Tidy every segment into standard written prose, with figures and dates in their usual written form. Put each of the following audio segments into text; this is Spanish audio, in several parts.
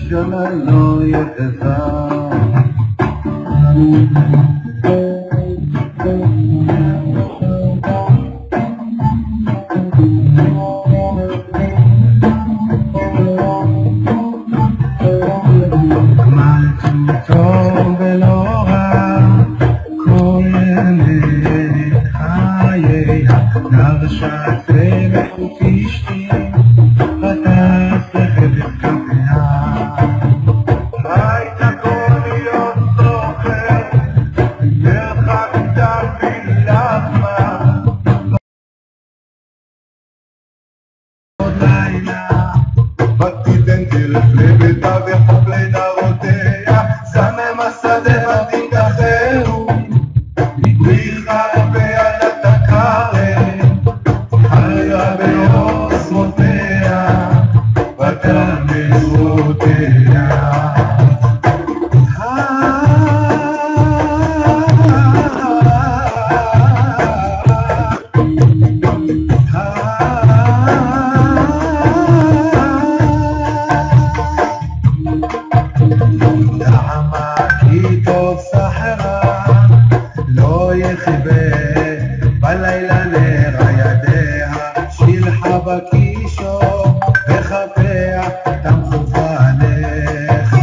השנה לא יחזר. טוב ולא רע, כל ימי חיי נרשת ומחוק אשתי, פתח לחלק כפיה. הייתה כל להיות סוחר, מרחקת בלחמה, עוד לילה בתיתן דרך לביתה וחוף לנערותיה, סמם השדה ותיקחהו מבריחה ועל התקרת, חיה בעוצמותיה ותמזרותיה. בלילה לריידיה שילחה בקישו וחפיה תמחופה לך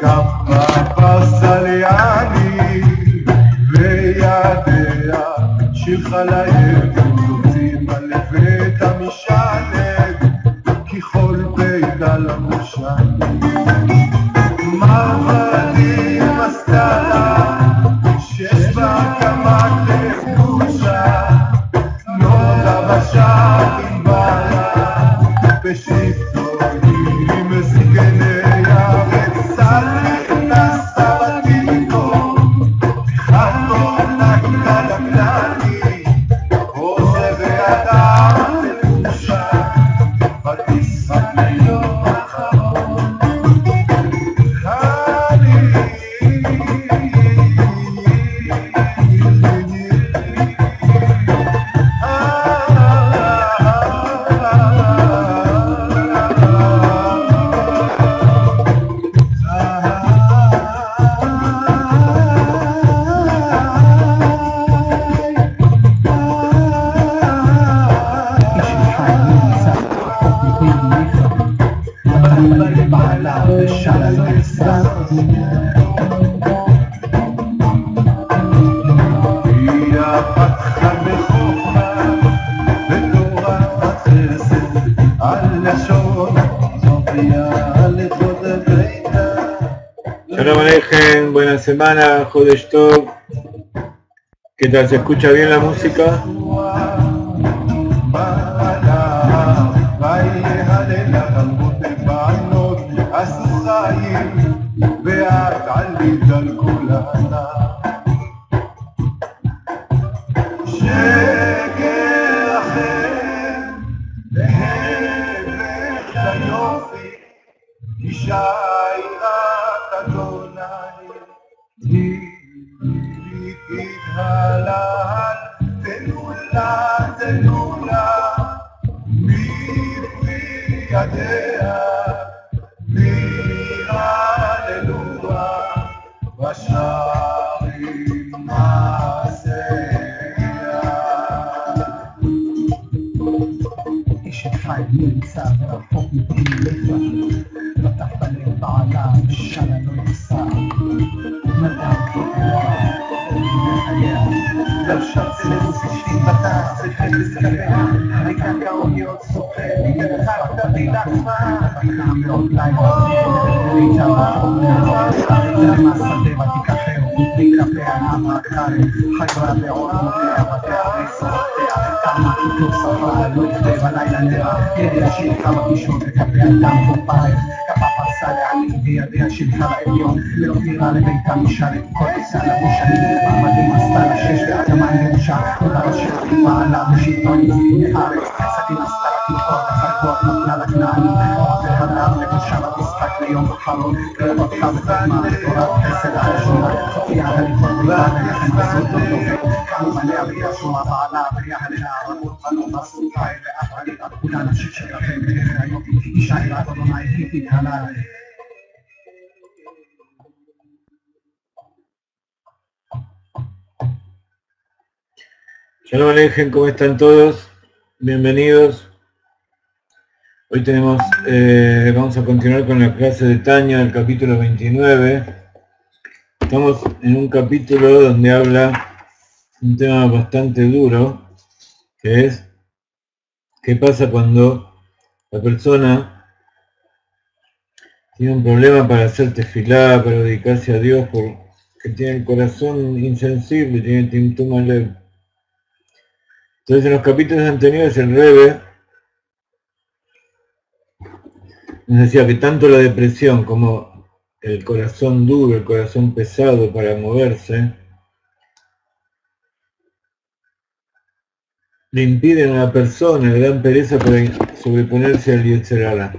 כפה פסליאני וידיה שילחה ליבוצים על לבית המשלב ככל בית על המושל מרמדים הסתלה שיש בה כמה לחדושה נודה בשעה עם בעלה בשפטונים עם זקניה וצריך נסה בתינוק בחתו נקדה דקלני עושה ואדם לחושה ותשחק ליום האחרון Shalom Aleichem, buena semana, Jodesh Tov. ¿Qué tal? ¿Se escucha bien la música? Shalom Alejem, ¿cómo están todos? Bienvenidos. Hoy vamos a continuar con la clase de Tanya, el capítulo 29. Estamos en un capítulo donde habla un tema bastante duro, que es qué pasa cuando la persona tiene un problema para hacer tefilá, para dedicarse a Dios, porque tiene el corazón insensible, tiene Timtum Alev. Entonces en los capítulos anteriores el Rebbe nos decía que tanto la depresión como el corazón duro, el corazón pesado para moverse, le impiden a la persona, le dan pereza para sobreponerse al Yetzer Hara.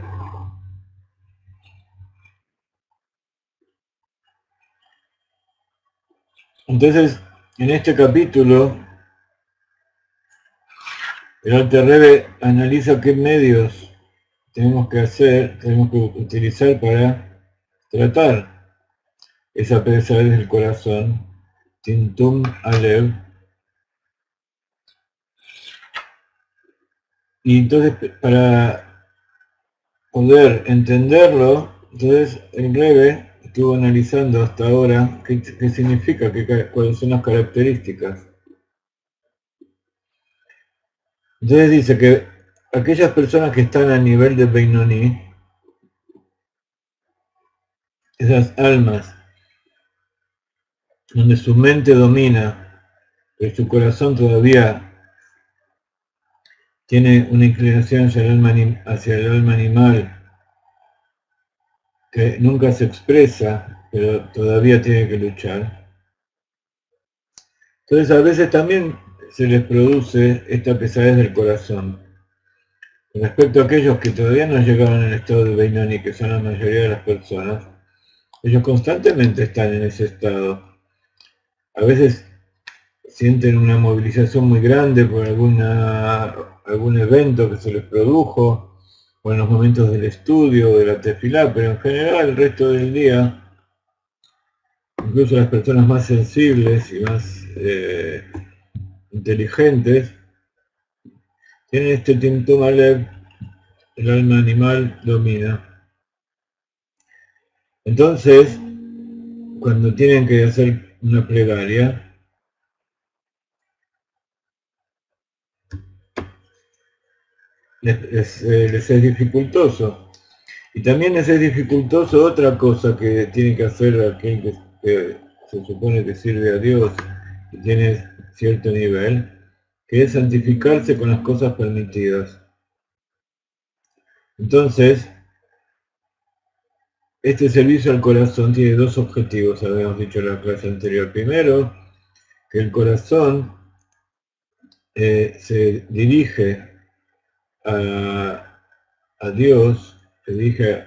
Entonces, en este capítulo, el Alter Rebbe analiza qué medios tenemos que utilizar para tratar esa pesadez del corazón, Timtum Alev. Y entonces, para poder entenderlo, entonces el Rebbe estuvo analizando hasta ahora qué significa, cuáles son las características. Entonces dice que aquellas personas que están a nivel de Beinoni, esas almas donde su mente domina, pero su corazón todavía tiene una inclinación hacia el alma animal, que nunca se expresa, pero todavía tiene que luchar. Entonces a veces también se les produce esta pesadez del corazón. Con respecto a aquellos que todavía no llegaron al estado de Beinoni, que son la mayoría de las personas, ellos constantemente están en ese estado. A veces sienten una movilización muy grande por algún evento que se les produjo, o en los momentos del estudio o de la tefilá, pero en general el resto del día, incluso las personas más sensibles y más inteligentes, tienen este Timtum Alev, el alma animal domina. Entonces, cuando tienen que hacer una plegaria, les es dificultoso. Y también les es dificultoso otra cosa que tiene que hacer aquel que se supone que sirve a Dios y tiene cierto nivel, que es santificarse con las cosas permitidas. Entonces, este servicio al corazón tiene dos objetivos, habíamos dicho en la clase anterior. Primero, que el corazón se dirige a Dios, se dirige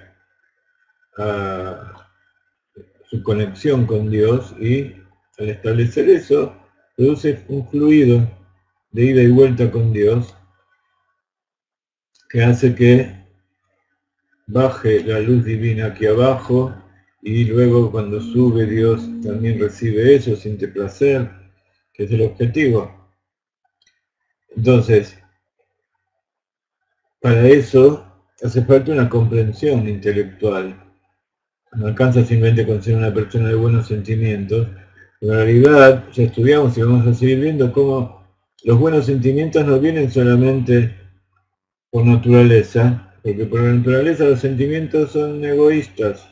a su conexión con Dios, y al establecer eso, produce un fluido de ida y vuelta con Dios que hace que baje la luz divina aquí abajo, y luego cuando sube Dios también recibe eso, siente placer, que es el objetivo. Entonces, para eso hace falta una comprensión intelectual. No alcanza simplemente con ser una persona de buenos sentimientos. En realidad, ya estudiamos y vamos a seguir viendo cómo los buenos sentimientos no vienen solamente por naturaleza, porque por naturaleza los sentimientos son egoístas.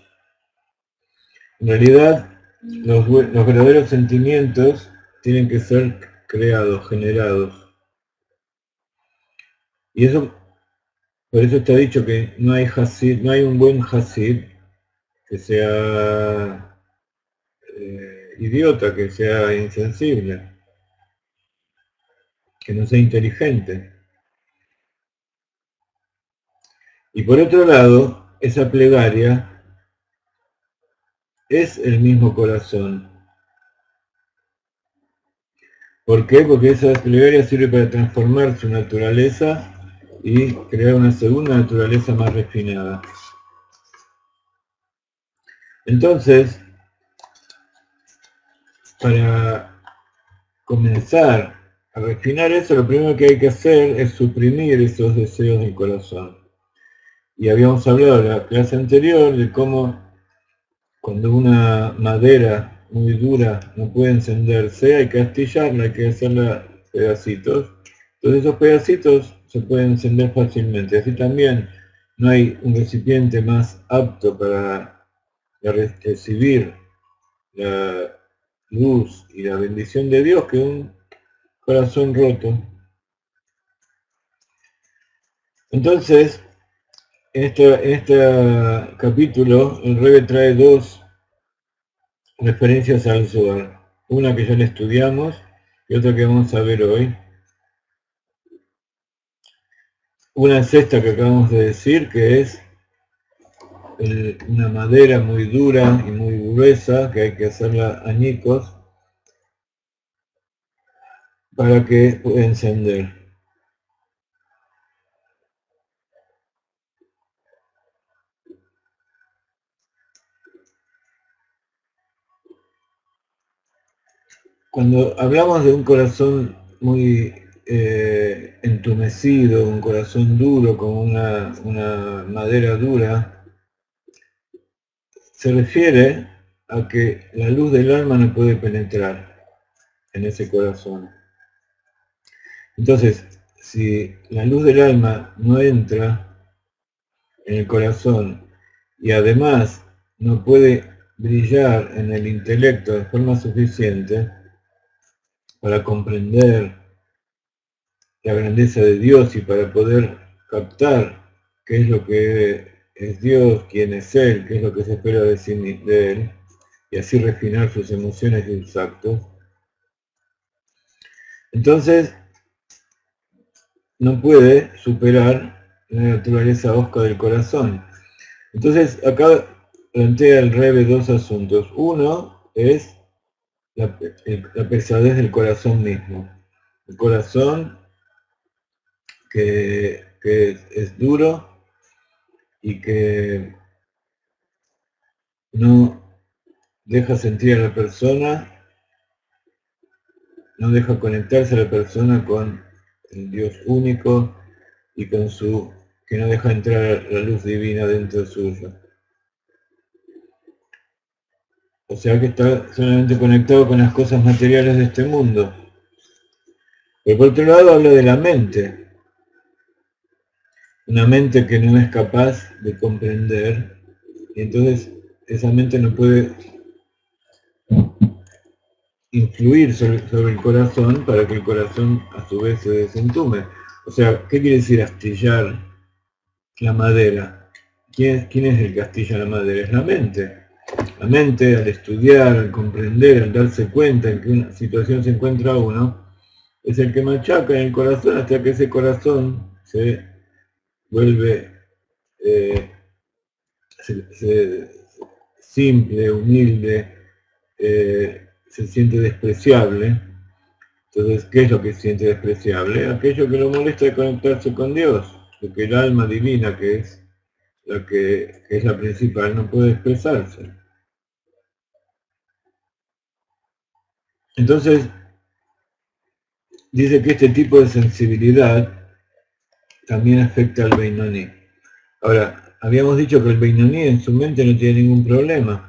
En realidad, los verdaderos sentimientos tienen que ser creados, generados. Y eso, por eso está dicho que no hay Hasid, no hay un buen Hasid que sea idiota, que sea insensible, que no sea inteligente. Y por otro lado, esa plegaria es el mismo corazón. ¿Por qué? Porque esa plegaria sirve para transformar su naturaleza y crear una segunda naturaleza más refinada. Entonces, para comenzar al refinar eso, lo primero que hay que hacer es suprimir esos deseos del corazón. Y habíamos hablado en la clase anterior de cómo cuando una madera muy dura no puede encenderse, hay que astillarla, hay que hacerla pedacitos. Entonces esos pedacitos se pueden encender fácilmente. Así también no hay un recipiente más apto para recibir la luz y la bendición de Dios que un corazón roto. Entonces, en este capítulo, el Rebbe trae dos referencias al Zohar. Una que ya la estudiamos y otra que vamos a ver hoy. Una es esta que acabamos de decir, que es una madera muy dura y muy gruesa, que hay que hacerla añicos para que pueda encender. Cuando hablamos de un corazón muy entumecido, un corazón duro, como una madera dura, se refiere a que la luz del alma no puede penetrar en ese corazón. Entonces, si la luz del alma no entra en el corazón y además no puede brillar en el intelecto de forma suficiente para comprender la grandeza de Dios y para poder captar qué es lo que es Dios, quién es Él, qué es lo que se espera de Él, y así refinar sus emociones y sus actos, entonces no puede superar la naturaleza osca del corazón. Entonces acá plantea el Rebbe dos asuntos. Uno es la pesadez del corazón mismo. El corazón que es duro y que no deja sentir a la persona, no deja conectarse a la persona con el Dios único y con que no deja entrar la luz divina dentro suyo. O sea que está solamente conectado con las cosas materiales de este mundo. Pero por otro lado habla de la mente. Una mente que no es capaz de comprender, y entonces esa mente no puede influir sobre el corazón para que el corazón a su vez se desentume. O sea, ¿qué quiere decir astillar la madera? ¿Quién es el que astilla la madera? Es la mente. La mente, al estudiar, al comprender, al darse cuenta en que una situación se encuentra uno, es el que machaca en el corazón hasta que ese corazón se vuelve simple, humilde, se siente despreciable. Entonces, ¿qué es lo que siente despreciable? Aquello que lo molesta de conectarse con Dios, porque el alma divina, que es la que es la principal, no puede expresarse. Entonces, dice que este tipo de sensibilidad también afecta al Beinoní. Ahora, habíamos dicho que el Beinoní en su mente no tiene ningún problema.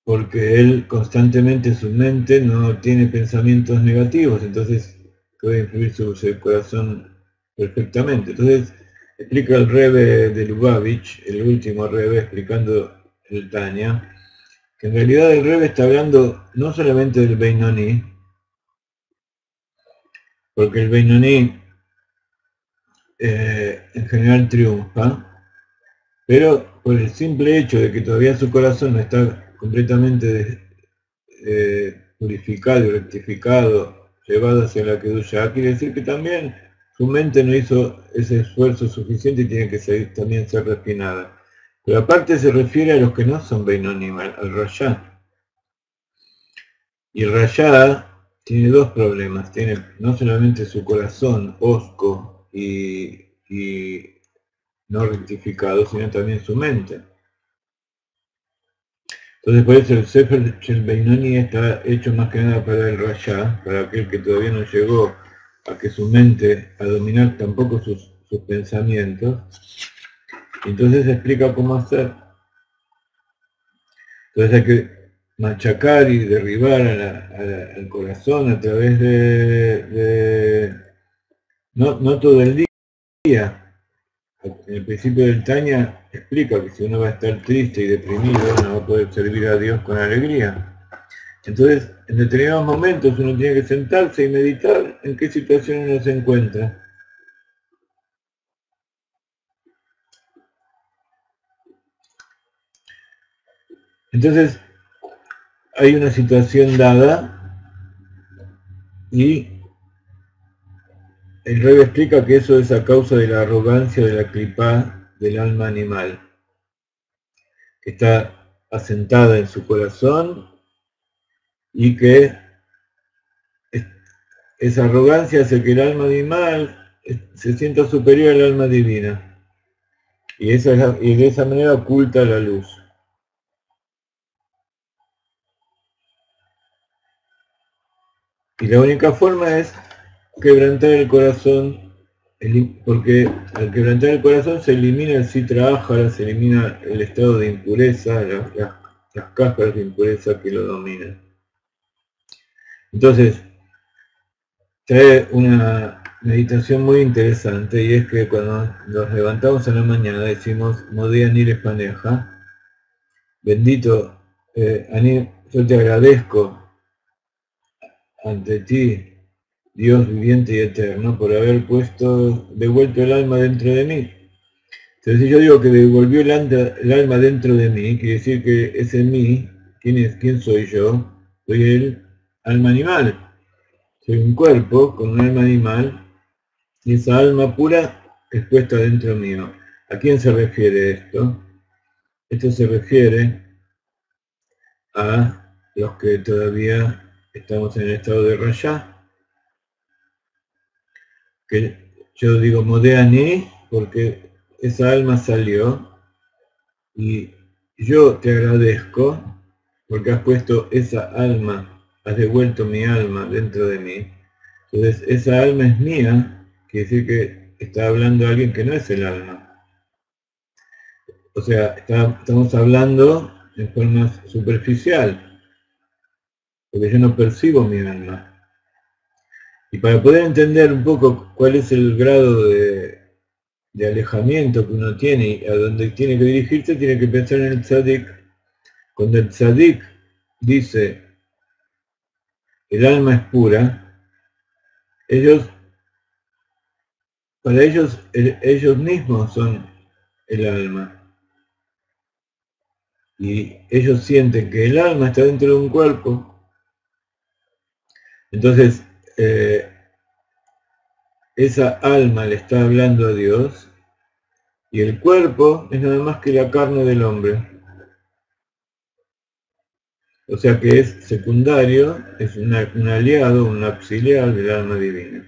Porque él constantemente, su mente no tiene pensamientos negativos, entonces puede influir sobre el corazón perfectamente. Entonces, explica el Rebbe de Lubavitch, el último Rebbe, explicando el Tanya, que en realidad el Rebbe está hablando no solamente del Beinoní, porque el Beinoní en general triunfa, pero por el simple hecho de que todavía su corazón no está completamente purificado y rectificado, llevado hacia la Kedusha, quiere decir que también su mente no hizo ese esfuerzo suficiente y tiene que también ser refinada. Pero aparte se refiere a los que no son Beinonim, al Rayá. Y el Rayá tiene dos problemas. Tiene no solamente su corazón hosco y no rectificado, sino también su mente. Entonces por eso el Sefer Shel Beinoni está hecho más que nada para el Rasha, para aquel que todavía no llegó a que su mente, a dominar tampoco sus pensamientos. Entonces explica cómo hacer. Entonces hay que machacar y derribar al corazón a través no todo el día. En el principio del Tanya explica que si uno va a estar triste y deprimido, no va a poder servir a Dios con alegría. Entonces, en determinados momentos uno tiene que sentarse y meditar en qué situación uno se encuentra. Entonces, hay una situación dada y el Rebbe explica que eso es a causa de la arrogancia de la clipá del alma animal, que está asentada en su corazón y que esa arrogancia hace que el alma animal se sienta superior al alma divina y de esa manera oculta la luz. Y la única forma es quebrantar el corazón, porque al quebrantar el corazón se elimina el sitra ahara, se elimina el estado de impureza, las cáscaras de impureza que lo dominan. Entonces, trae una meditación muy interesante, y es que cuando nos levantamos en la mañana decimos Modé Ani Lefaneja, bendito Ani, yo te agradezco ante ti, Dios viviente y eterno, por haber devuelto el alma dentro de mí. Entonces si yo digo que devolvió el alma dentro de mí, quiere decir que ese mí, ¿quién soy yo? Soy el alma animal. Soy un cuerpo con un alma animal, y esa alma pura es puesta dentro mío. ¿A quién se refiere esto? Esto se refiere a los que todavía estamos en el estado de Rayá, que yo digo Modé Ani porque esa alma salió y yo te agradezco porque has puesto esa alma, has devuelto mi alma dentro de mí. Entonces esa alma es mía, quiere decir que está hablando alguien que no es el alma. O sea, estamos hablando en forma superficial, porque yo no percibo mi alma. Y para poder entender un poco cuál es el grado de alejamiento que uno tiene y a donde tiene que dirigirse, tiene que pensar en el tzadik. Cuando el tzadik dice el alma es pura, para ellos mismos son el alma. Y ellos sienten que el alma está dentro de un cuerpo. Entonces, esa alma le está hablando a Dios y el cuerpo es nada más que la carne del hombre. O sea que es secundario, es un aliado, un auxiliar del alma divina.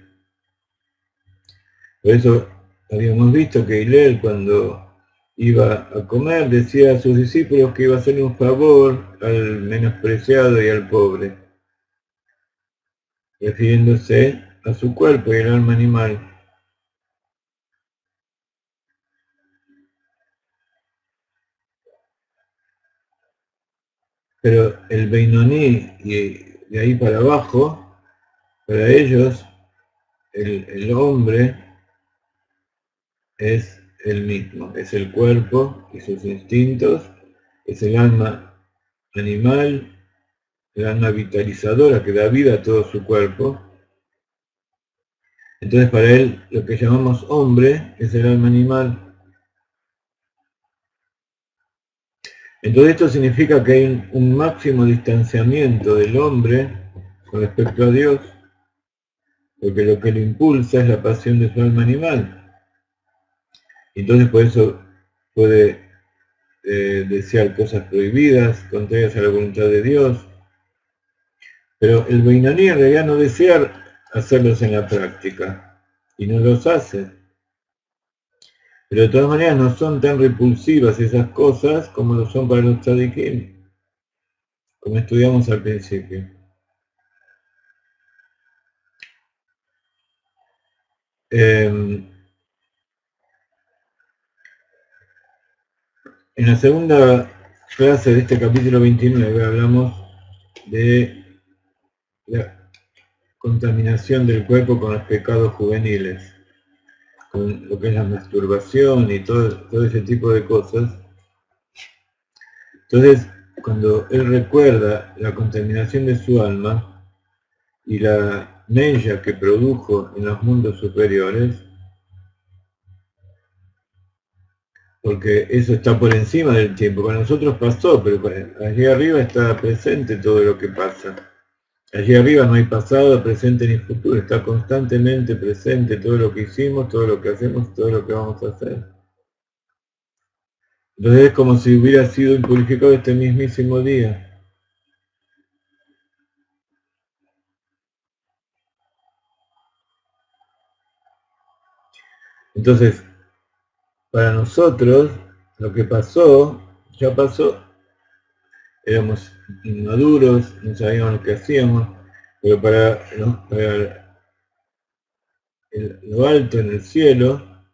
Por eso habíamos visto que Hillel, cuando iba a comer, decía a sus discípulos que iba a hacer un favor al menospreciado y al pobre, refiriéndose a su cuerpo y al alma animal. Pero el Beinoní y de ahí para abajo, para ellos, el hombre es el mismo, es el cuerpo y sus instintos, es el alma animal, el alma vitalizadora que da vida a todo su cuerpo. Entonces para él lo que llamamos hombre es el alma animal. Entonces esto significa que hay un máximo distanciamiento del hombre con respecto a Dios, porque lo que lo impulsa es la pasión de su alma animal. Entonces por eso puede desear cosas prohibidas, contrarias a la voluntad de Dios. Pero el Beinoní en realidad no desea hacerlos en la práctica, y no los hace. Pero de todas maneras no son tan repulsivas esas cosas como lo son para los tzadikim. como estudiamos al principio. En la segunda clase de este capítulo 29 hablamos de la contaminación del cuerpo con los pecados juveniles, con lo que es la masturbación y todo ese tipo de cosas. Entonces, cuando él recuerda la contaminación de su alma y la mella que produjo en los mundos superiores, porque eso está por encima del tiempo, para nosotros pasó, pero allí arriba está presente todo lo que pasa. Allí arriba no hay pasado, presente ni futuro, está constantemente presente todo lo que hicimos, todo lo que hacemos, todo lo que vamos a hacer. Entonces es como si hubiera sido impurificado este mismísimo día. Entonces, para nosotros, lo que pasó, ya pasó. Éramos inmaduros, no sabíamos lo que hacíamos, pero para lo alto en el cielo,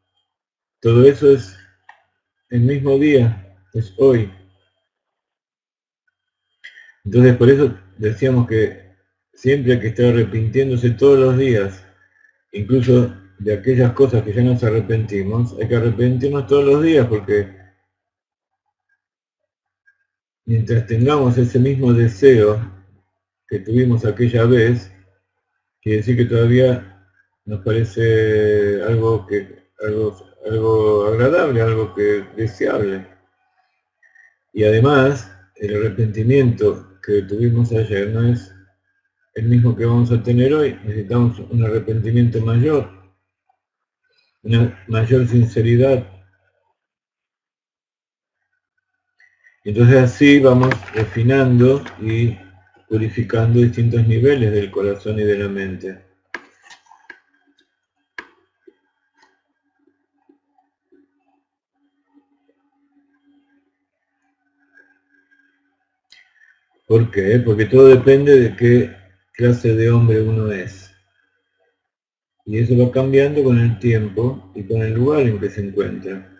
todo eso es el mismo día, es hoy. Entonces por eso decíamos que siempre hay que estar arrepintiéndose todos los días, incluso de aquellas cosas que ya nos arrepentimos, hay que arrepentirnos todos los días porque mientras tengamos ese mismo deseo que tuvimos aquella vez, quiere decir que todavía nos parece algo agradable, algo que deseable. Y además, el arrepentimiento que tuvimos ayer no es el mismo que vamos a tener hoy. Necesitamos un arrepentimiento mayor, una mayor sinceridad. Entonces así vamos refinando y purificando distintos niveles del corazón y de la mente. ¿Por qué? Porque todo depende de qué clase de hombre uno es. Y eso va cambiando con el tiempo y con el lugar en que se encuentra.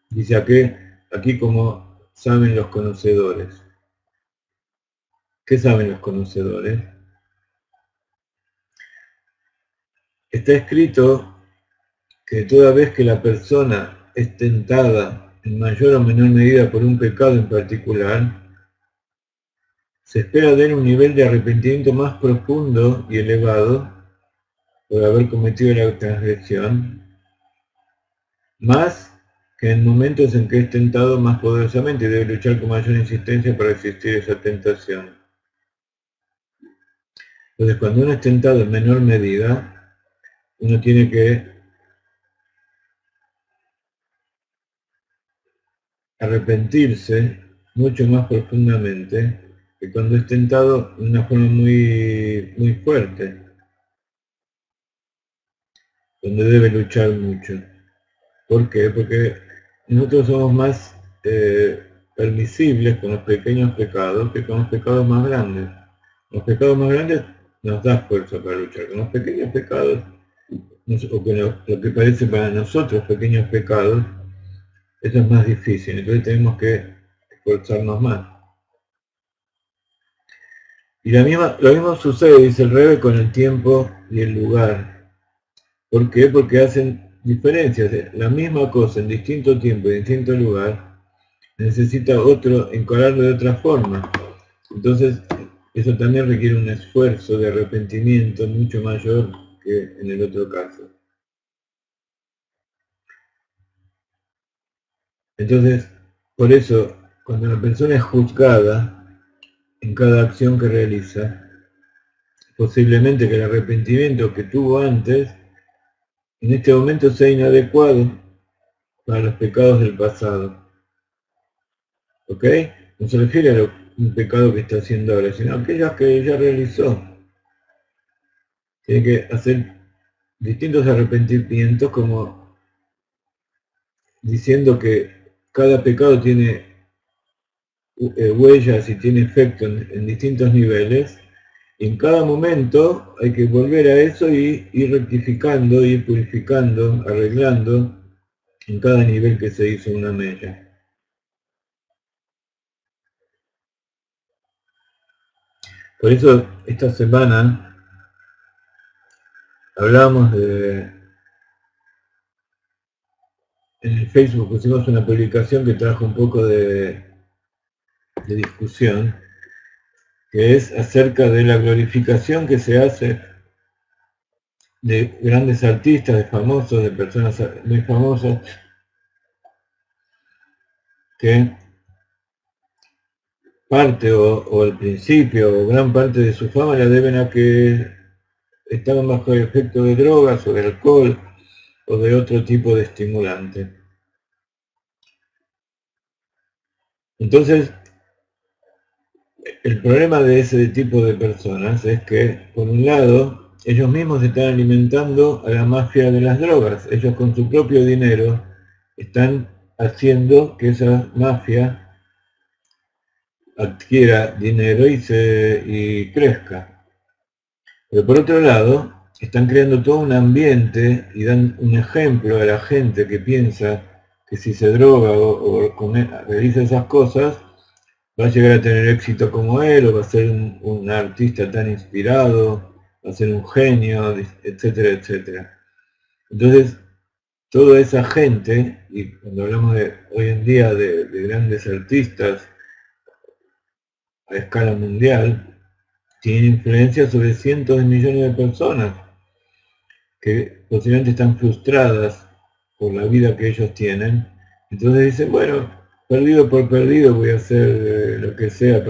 Dice aquí como saben los conocedores. ¿Qué saben los conocedores? Está escrito que toda vez que la persona es tentada en mayor o menor medida por un pecado en particular, se espera de él un nivel de arrepentimiento más profundo y elevado por haber cometido la transgresión, más que en momentos en que es tentado más poderosamente y debe luchar con mayor insistencia para resistir esa tentación. Entonces, cuando uno es tentado en menor medida, uno tiene que arrepentirse mucho más profundamente que cuando es tentado de una forma muy fuerte, donde debe luchar mucho. ¿Por qué? Porque nosotros somos más permisibles con los pequeños pecados que con los pecados más grandes. Los pecados más grandes nos da fuerza para luchar. Con los pequeños pecados, o con lo que parece para nosotros pequeños pecados, eso es más difícil. Entonces tenemos que esforzarnos más. Y lo mismo sucede, dice el Rebbe, con el tiempo y el lugar. ¿Por qué? Porque hacen diferencias. La misma cosa en distinto tiempo y distinto lugar necesita encararlo de otra forma. Entonces, eso también requiere un esfuerzo de arrepentimiento mucho mayor que en el otro caso. Entonces, por eso, cuando la persona es juzgada en cada acción que realiza, posiblemente que el arrepentimiento que tuvo antes, en este momento sea inadecuado para los pecados del pasado. ¿Ok? No se refiere a un pecado que está haciendo ahora, sino a aquellos que ya realizó. Tiene que hacer distintos arrepentimientos como diciendo que cada pecado tiene huellas y tiene efecto en distintos niveles. Y en cada momento hay que volver a eso y ir rectificando, ir purificando, arreglando en cada nivel que se hizo una mella. Por eso esta semana hablamos en el Facebook pusimos una publicación que trajo un poco de discusión, que es acerca de la glorificación que se hace de grandes artistas, de famosos, de personas muy famosas, que parte o el principio o gran parte de su fama la deben a que estaban bajo el efecto de drogas o de alcohol o de otro tipo de estimulante. Entonces, el problema de ese tipo de personas es que, por un lado, ellos mismos están alimentando a la mafia de las drogas. Ellos con su propio dinero están haciendo que esa mafia adquiera dinero y crezca. Pero por otro lado, están creando todo un ambiente y dan un ejemplo a la gente que piensa que si se droga o realiza esas cosas, va a llegar a tener éxito como él, o va a ser un artista tan inspirado, va a ser un genio, etcétera, etcétera. Entonces, toda esa gente, y cuando hablamos hoy en día de grandes artistas a escala mundial, tiene influencia sobre cientos de millones de personas que posiblemente están frustradas por la vida que ellos tienen. Entonces dicen, bueno, perdido por perdido voy a hacer lo que sea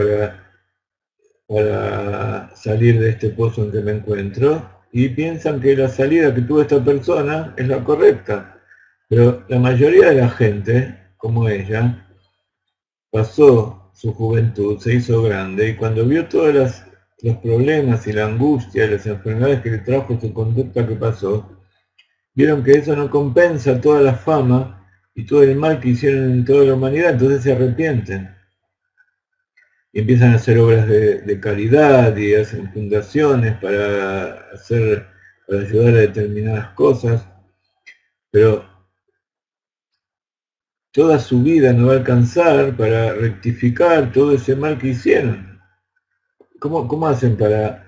para salir de este pozo en que me encuentro, y piensan que la salida que tuvo esta persona es la correcta. Pero la mayoría de la gente, como ella, pasó su juventud, se hizo grande, y cuando vio todos los problemas y la angustia y las enfermedades que le trajo su conducta que pasó, vieron que eso no compensa toda la fama y todo el mal que hicieron en toda la humanidad, entonces se arrepienten. Y empiezan a hacer obras de caridad y hacen fundaciones para ayudar a determinadas cosas, pero toda su vida no va a alcanzar para rectificar todo ese mal que hicieron. ¿Cómo hacen para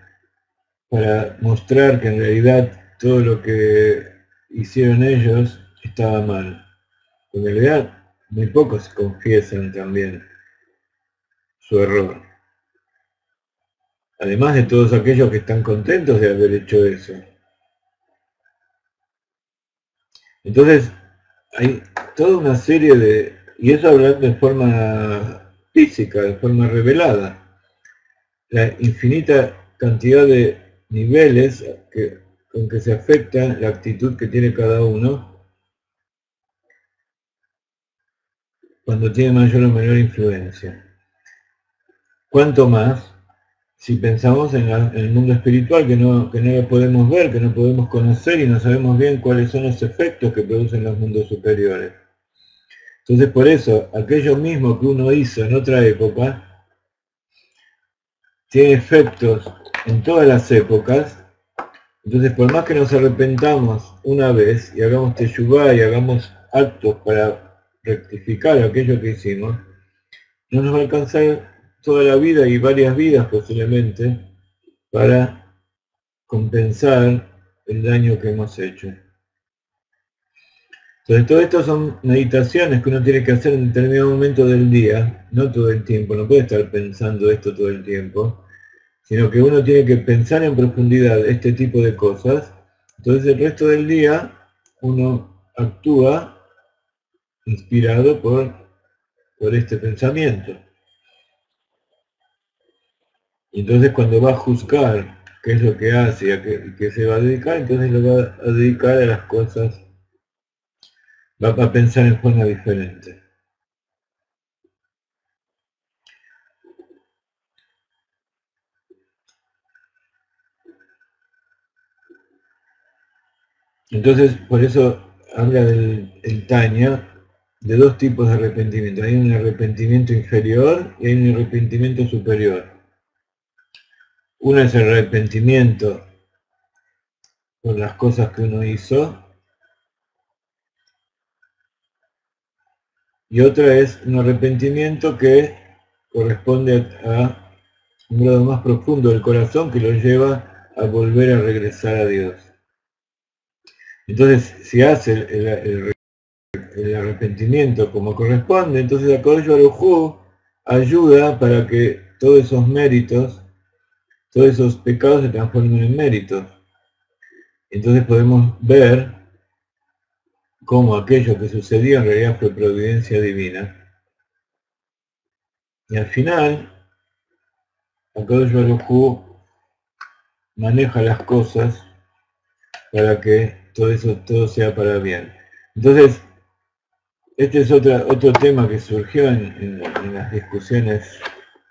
mostrar que en realidad todo lo que hicieron ellos estaba mal? En realidad, muy pocos confiesan también su error. Además de todos aquellos que están contentos de haber hecho eso. Entonces, hay toda una serie y eso hablando de forma física, de forma revelada, la infinita cantidad de niveles con que se afecta la actitud que tiene cada uno cuando tiene mayor o menor influencia. Cuanto más si pensamos en el mundo espiritual que no lo podemos ver, que no podemos conocer y no sabemos bien cuáles son los efectos que producen los mundos superiores. Entonces por eso, aquello mismo que uno hizo en otra época, tiene efectos en todas las épocas. Entonces por más que nos arrepentamos una vez y hagamos teshuvá y hagamos actos para rectificar aquello que hicimos, no nos va a alcanzar toda la vida y varias vidas posiblemente para compensar el daño que hemos hecho. Entonces todo esto son meditaciones que uno tiene que hacer en determinado momento del día, no todo el tiempo, no puede estar pensando esto todo el tiempo, sino que uno tiene que pensar en profundidad este tipo de cosas. Entonces el resto del día uno actúa inspirado por este pensamiento. Y entonces cuando va a juzgar qué es lo que hace y a qué se va a dedicar, entonces lo va a dedicar a las cosas, va a pensar en forma diferente. Entonces, por eso habla del Tanya, de dos tipos de arrepentimiento. Hay un arrepentimiento inferior y hay un arrepentimiento superior. Uno es el arrepentimiento por las cosas que uno hizo, y otra es un arrepentimiento que corresponde a un grado más profundo del corazón que lo lleva a volver a regresar a Dios. Entonces, si hace el arrepentimiento como corresponde, entonces HaKadosh Baruj Hu ayuda para que todos esos méritos, todos esos pecados se transformen en méritos. Entonces podemos ver cómo aquello que sucedió en realidad fue providencia divina. Y al final, HaKadosh Baruj Hu maneja las cosas para que todo sea para bien. Entonces, este es otro tema que surgió en las discusiones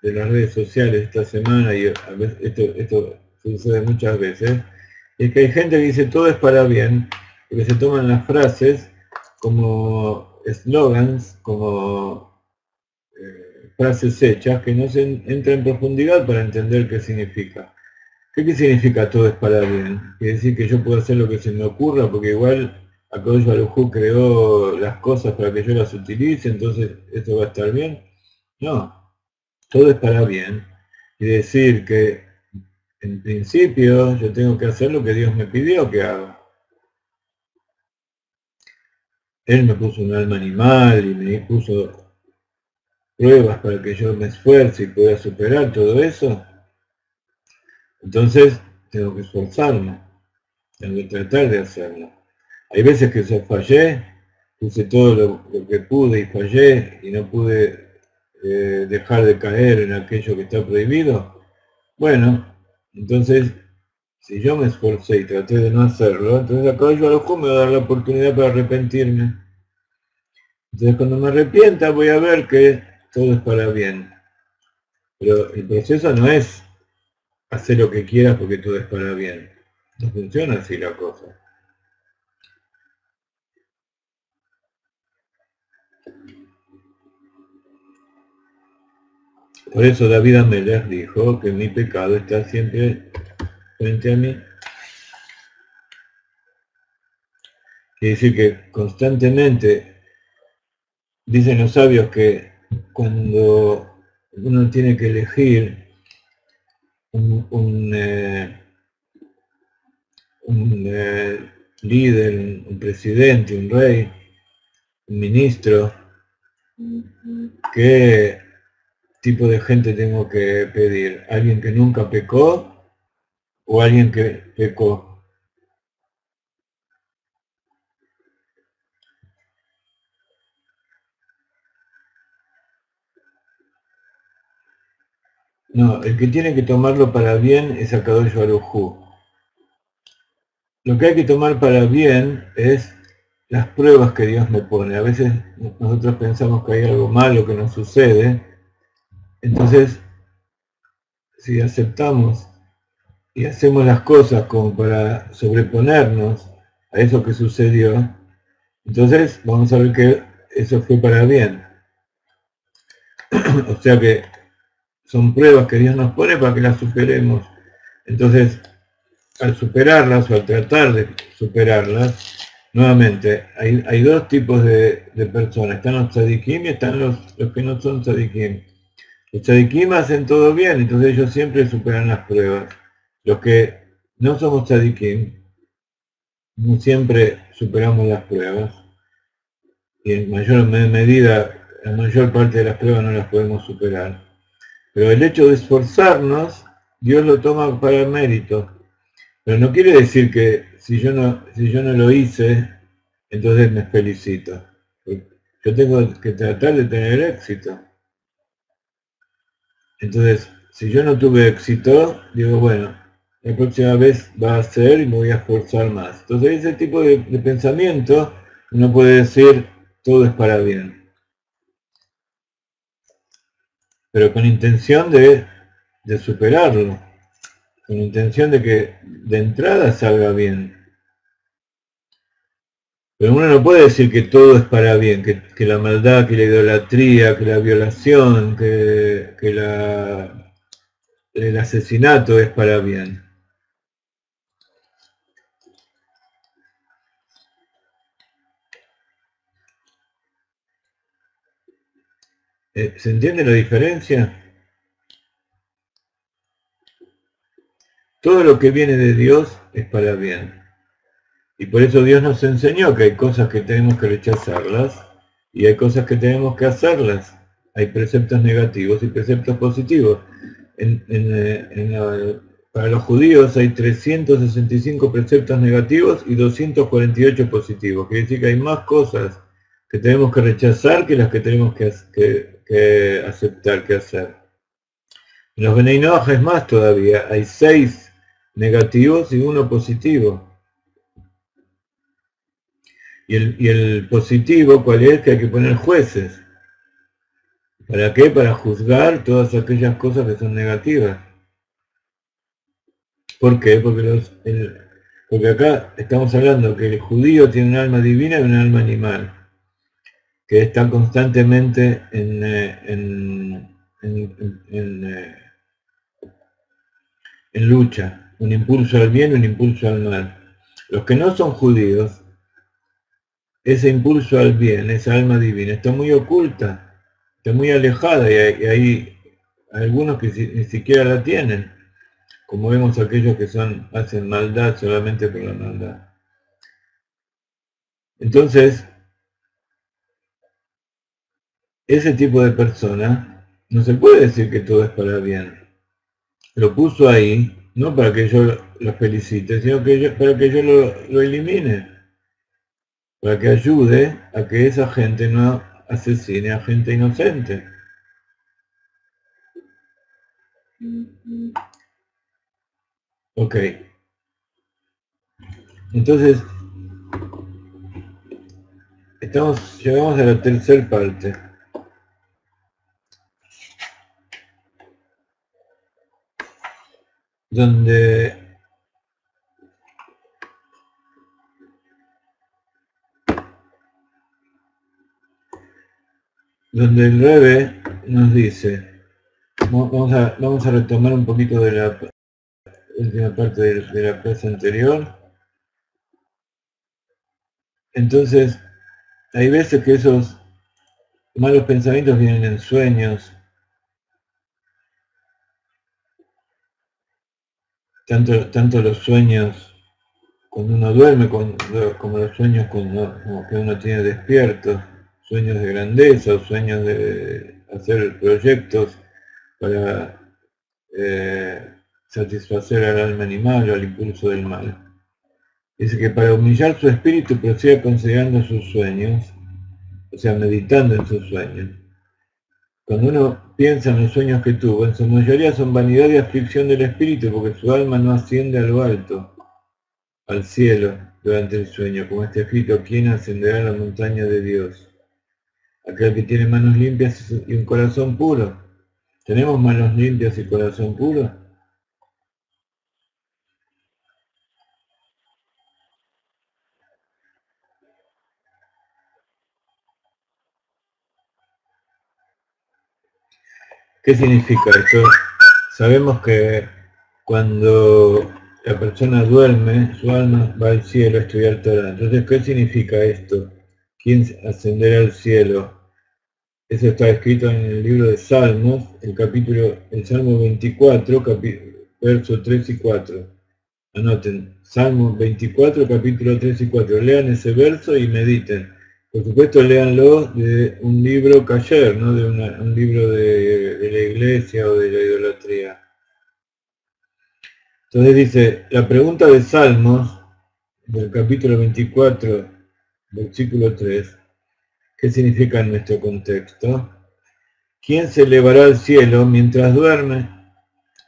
de las redes sociales esta semana, y a veces esto sucede muchas veces, es que hay gente que dice todo es para bien, porque se toman las frases como eslogans, como frases hechas, que no se entra en profundidad para entender qué significa. ¿Qué significa todo es para bien? Quiere decir que yo puedo hacer lo que se me ocurra, porque igual HaKadosh Baruj Hu creó las cosas para que yo las utilice, entonces esto va a estar bien. No, todo es para bien. Y decir que en principio yo tengo que hacer lo que Dios me pidió que haga. Él me puso un alma animal y me puso pruebas para que yo me esfuerce y pueda superar todo eso. Entonces tengo que esforzarme, tengo que tratar de hacerlo. Hay veces que yo fallé, puse todo lo que pude y fallé y no pude dejar de caer en aquello que está prohibido. Bueno, entonces, si yo me esforcé y traté de no hacerlo, entonces HaKadosh Baruj Hu me va a dar la oportunidad para arrepentirme. Entonces cuando me arrepienta voy a ver que todo es para bien. Pero el proceso no es hacer lo que quieras porque todo es para bien. No funciona así la cosa. Por eso David Amelech dijo que mi pecado está siempre frente a mí. Quiere decir que constantemente, dicen los sabios, que cuando uno tiene que elegir un líder, un presidente, un rey, un ministro, ¿qué tipo de gente tengo que pedir? ¿Alguien que nunca pecó o alguien que pecó? No, el que tiene que tomarlo para bien es HaKadosh Baruj Hu. Lo que hay que tomar para bien es las pruebas que Dios me pone. A veces nosotros pensamos que hay algo malo que nos sucede, entonces si aceptamos y hacemos las cosas como para sobreponernos a eso que sucedió, entonces vamos a ver que eso fue para bien. O sea que son pruebas que Dios nos pone para que las superemos. Entonces, al superarlas o al tratar de superarlas, nuevamente, hay dos tipos de personas. Están los tzadikim y están los que no son tzadikim. Los tzadikim hacen todo bien, entonces ellos siempre superan las pruebas. Los que no somos tzadikim, no siempre superamos las pruebas. Y en mayor medida, la mayor parte de las pruebas no las podemos superar. Pero el hecho de esforzarnos, Dios lo toma para el mérito. Pero no quiere decir que si yo no lo hice, entonces me felicito. Yo tengo que tratar de tener éxito. Entonces, si yo no tuve éxito, digo, bueno, la próxima vez va a ser y me voy a esforzar más. Entonces, ese tipo de pensamiento, uno puede decir, todo es para bien. Pero con intención de superarlo. Con intención de que de entrada salga bien. Pero uno no puede decir que todo es para bien, que la maldad, que la idolatría, que la violación, que el asesinato es para bien. ¿Se entiende la diferencia? Todo lo que viene de Dios es para bien. Y por eso Dios nos enseñó que hay cosas que tenemos que rechazarlas y hay cosas que tenemos que hacerlas. Hay preceptos negativos y preceptos positivos. Para los judíos hay 365 preceptos negativos y 248 positivos. Quiere decir que hay más cosas que tenemos que rechazar que las que tenemos que aceptar, que hacer. En los Benei Noach es más todavía, hay 6 negativos y 1 positivo. Y el positivo, ¿cuál es? Que hay que poner jueces. ¿Para qué? Para juzgar todas aquellas cosas que son negativas. ¿Por qué? Porque acá estamos hablando que el judío tiene un alma divina y un alma animal, que está constantemente en lucha, un impulso al bien y un impulso al mal. Los que no son judíos, ese impulso al bien, esa alma divina, está muy oculta, está muy alejada, y hay algunos que ni siquiera la tienen, como vemos aquellos que hacen maldad solamente por la maldad. Entonces, ese tipo de persona no se puede decir que todo es para bien. Lo puso ahí, no para que yo lo felicite, sino para que yo lo elimine, para que ayude a que esa gente no asesine a gente inocente. Ok. Entonces, llegamos a la tercera parte. Donde el Rebbe nos dice, vamos a retomar un poquito de la última parte de la clase anterior. Entonces, hay veces que esos malos pensamientos vienen en sueños, tanto los sueños cuando uno duerme, como los sueños como que uno tiene despiertos, sueños de grandeza o sueños de hacer proyectos para satisfacer al alma animal o al impulso del mal. Dice que para humillar su espíritu proceda considerando sus sueños, o sea, meditando en sus sueños. Cuando uno piensa en los sueños que tuvo, en su mayoría son vanidad y aflicción del espíritu, porque su alma no asciende a lo alto, al cielo, durante el sueño, como está escrito, ¿quién ascenderá a la montaña de Dios? Aquel que tiene manos limpias y un corazón puro. ¿Tenemos manos limpias y corazón puro? ¿Qué significa esto? Sabemos que cuando la persona duerme, su alma va al cielo a estudiar Torah. Entonces, ¿qué significa esto? ¿Quién ascenderá al cielo? Eso está escrito en el libro de Salmos, el Salmo 24, versos 3 y 4. Anoten, Salmo 24, capítulo 3 y 4. Lean ese verso y mediten. Por supuesto, léanlo de un libro kasher, no de un libro de la iglesia o de la idolatría. Entonces dice, la pregunta de Salmos, del capítulo 24, versículo 3, ¿qué significa en nuestro contexto? ¿Quién se elevará al cielo mientras duerme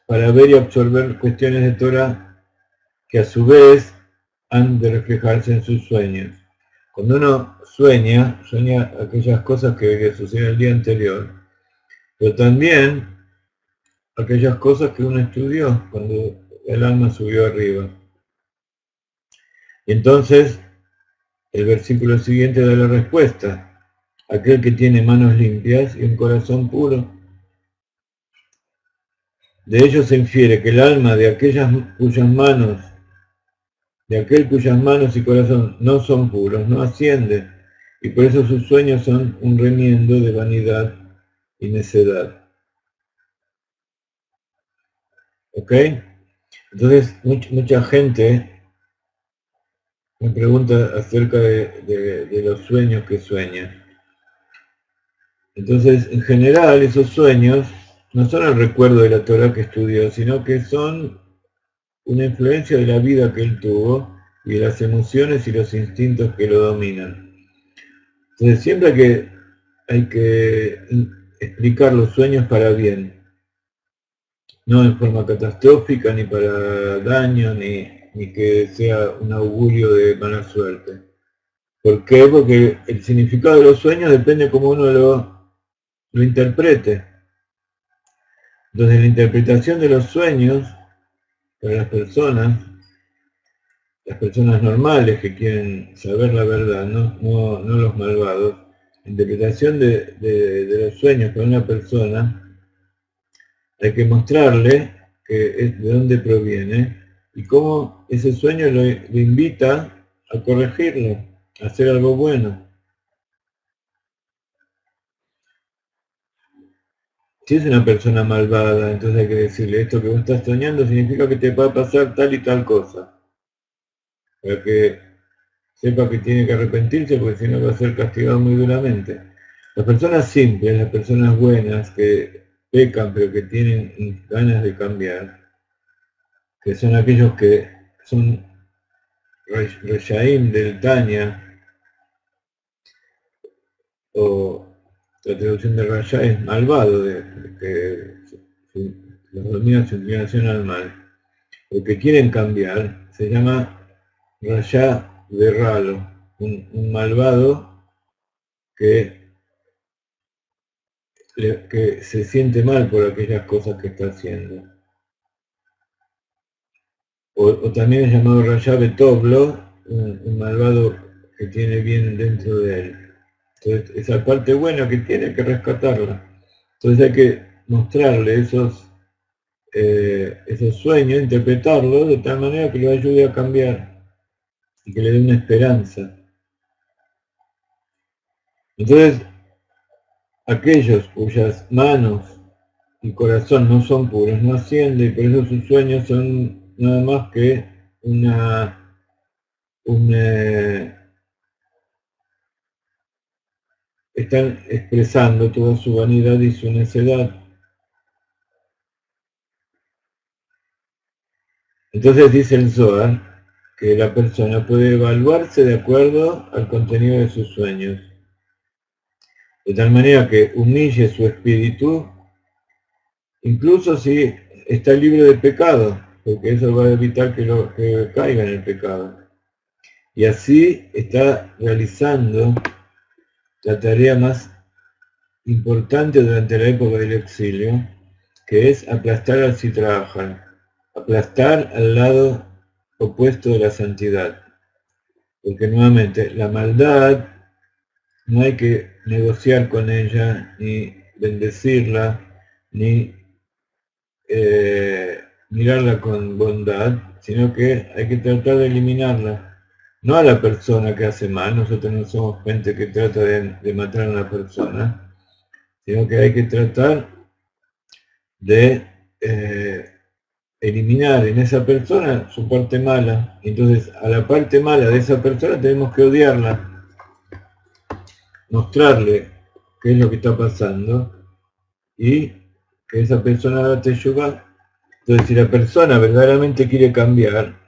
para ver y absorber cuestiones de Torah que a su vez han de reflejarse en sus sueños? Cuando uno sueña aquellas cosas que suceden el día anterior, pero también aquellas cosas que uno estudió cuando el alma subió arriba. Y entonces el versículo siguiente da la respuesta. Aquel que tiene manos limpias y un corazón puro. De ello se infiere que el alma de aquel cuyas manos y corazón no son puros, no asciende, y por eso sus sueños son un remiendo de vanidad y necedad. ¿Ok? Entonces, mucha gente me pregunta acerca de los sueños que sueña. Entonces, en general, esos sueños no son el recuerdo de la Torah que estudió, sino que son una influencia de la vida que él tuvo y de las emociones y los instintos que lo dominan. Entonces, siempre hay que explicar los sueños para bien, no en forma catastrófica, ni para daño, ni que sea un augurio de mala suerte. ¿Por qué? Porque el significado de los sueños depende de cómo uno lo interprete. Entonces, la interpretación de los sueños para las personas normales que quieren saber la verdad, no los malvados, la interpretación de los sueños para una persona, hay que mostrarle de dónde proviene y cómo ese sueño lo invita a corregirlo, a hacer algo bueno. Si es una persona malvada, entonces hay que decirle, esto que vos estás soñando significa que te va a pasar tal y tal cosa, para que sepa que tiene que arrepentirse, porque si no va a ser castigado muy duramente. Las personas simples, las personas buenas, que pecan pero que tienen ganas de cambiar, que son aquellos que son Reshaim del Tanya, o la traducción de Rasha es malvado, que los domina su inclinación al mal, o que quieren cambiar, se llama Rasha de Ralo, un malvado que se siente mal por aquellas cosas que está haciendo. O también es llamado Rasha Betoblo, un malvado que tiene bien dentro de él. Entonces, esa parte buena que tiene, hay que rescatarla. Entonces hay que mostrarle esos sueños, interpretarlos de tal manera que lo ayude a cambiar y que le dé una esperanza. Entonces, aquellos cuyas manos y corazón no son puros, no ascienden, y por eso sus sueños son nada más que están expresando toda su vanidad y su necedad. Entonces dice el Zohar que la persona puede evaluarse de acuerdo al contenido de sus sueños, de tal manera que humille su espíritu, incluso si está libre de pecado, porque eso va a evitar que caiga en el pecado. Y así está realizando la tarea más importante durante la época del exilio, que es aplastar al Sitrajan, aplastar al lado opuesto de la santidad. Porque nuevamente, la maldad no hay que negociar con ella, ni bendecirla, ni mirarla con bondad, sino que hay que tratar de eliminarla. No a la persona que hace mal, nosotros no somos gente que trata de matar a una persona, sino que hay que tratar de eliminar en esa persona su parte mala. Entonces, a la parte mala de esa persona tenemos que odiarla, mostrarle qué es lo que está pasando y que esa persona haga teshuvá. Entonces, si la persona verdaderamente quiere cambiar